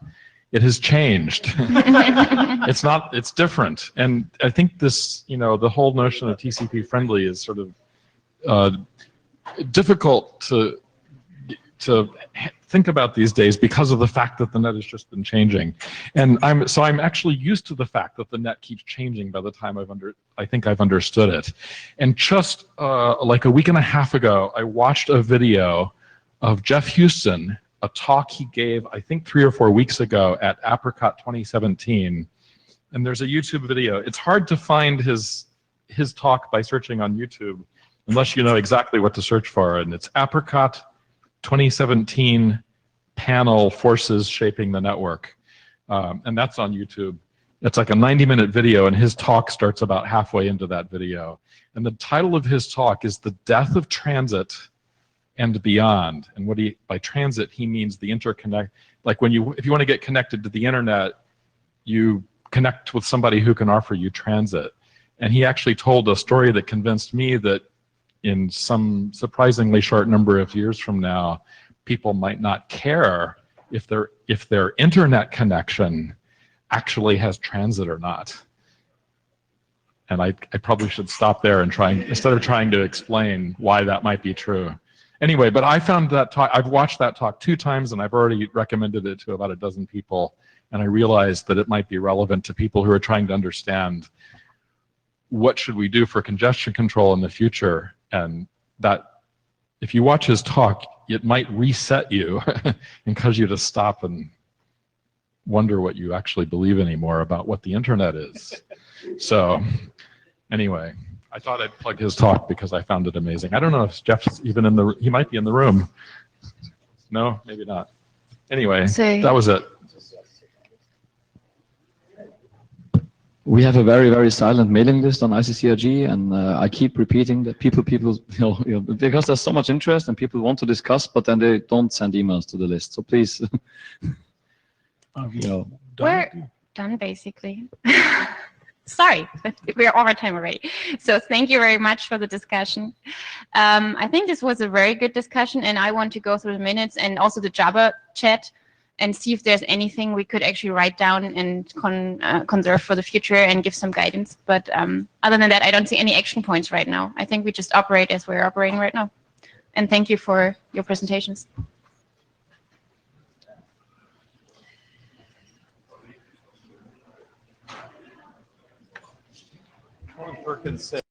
it has changed. It's different. And I think this, the whole notion of TCP friendly is sort of difficult to to think about these days because of the fact that the net has just been changing. And I'm actually used to the fact that the net keeps changing by the time I think I've understood it. And just like a week and a half ago, I watched a video of Jeff Houston, a talk he gave, I think 3 or 4 weeks ago at Apricot 2017. And there's a YouTube video. It's hard to find his talk by searching on YouTube unless you know exactly what to search for. And it's Apricot 2017 panel forces shaping the network. And that's on YouTube. It's like a 90-minute video, and his talk starts about halfway into that video. And the title of his talk is The Death of Transit and Beyond. And by transit, he means the interconnect. Like if you want to get connected to the internet, you connect with somebody who can offer you transit. And he actually told a story that convinced me that in some surprisingly short number of years from now, people might not care if their internet connection actually has transit or not. And I probably should stop there and instead of trying to explain why that might be true. Anyway, but I found that talk, I've watched that talk 2 times, and I've already recommended it to about a dozen people, and I realized that it might be relevant to people who are trying to understand what should we do for congestion control in the future, and that if you watch his talk, it might reset you and cause you to stop and wonder what you actually believe anymore about what the internet is. So anyway, I thought I'd plug his talk because I found it amazing. I don't know if Jeff's even he might be in the room. No, maybe not. Anyway, that was it. We have a very, very silent mailing list on ICCRG, and I keep repeating that people, because there's so much interest and people want to discuss, but then they don't send emails to the list. So please, We're done basically. Sorry, but we're over time already. So thank you very much for the discussion. I think this was a very good discussion, and I want to go through the minutes and also the Java chat and see if there's anything we could actually write down and conserve for the future and give some guidance. But other than that, I don't see any action points right now. I think we just operate as we're operating right now. And thank you for your presentations. Perkins said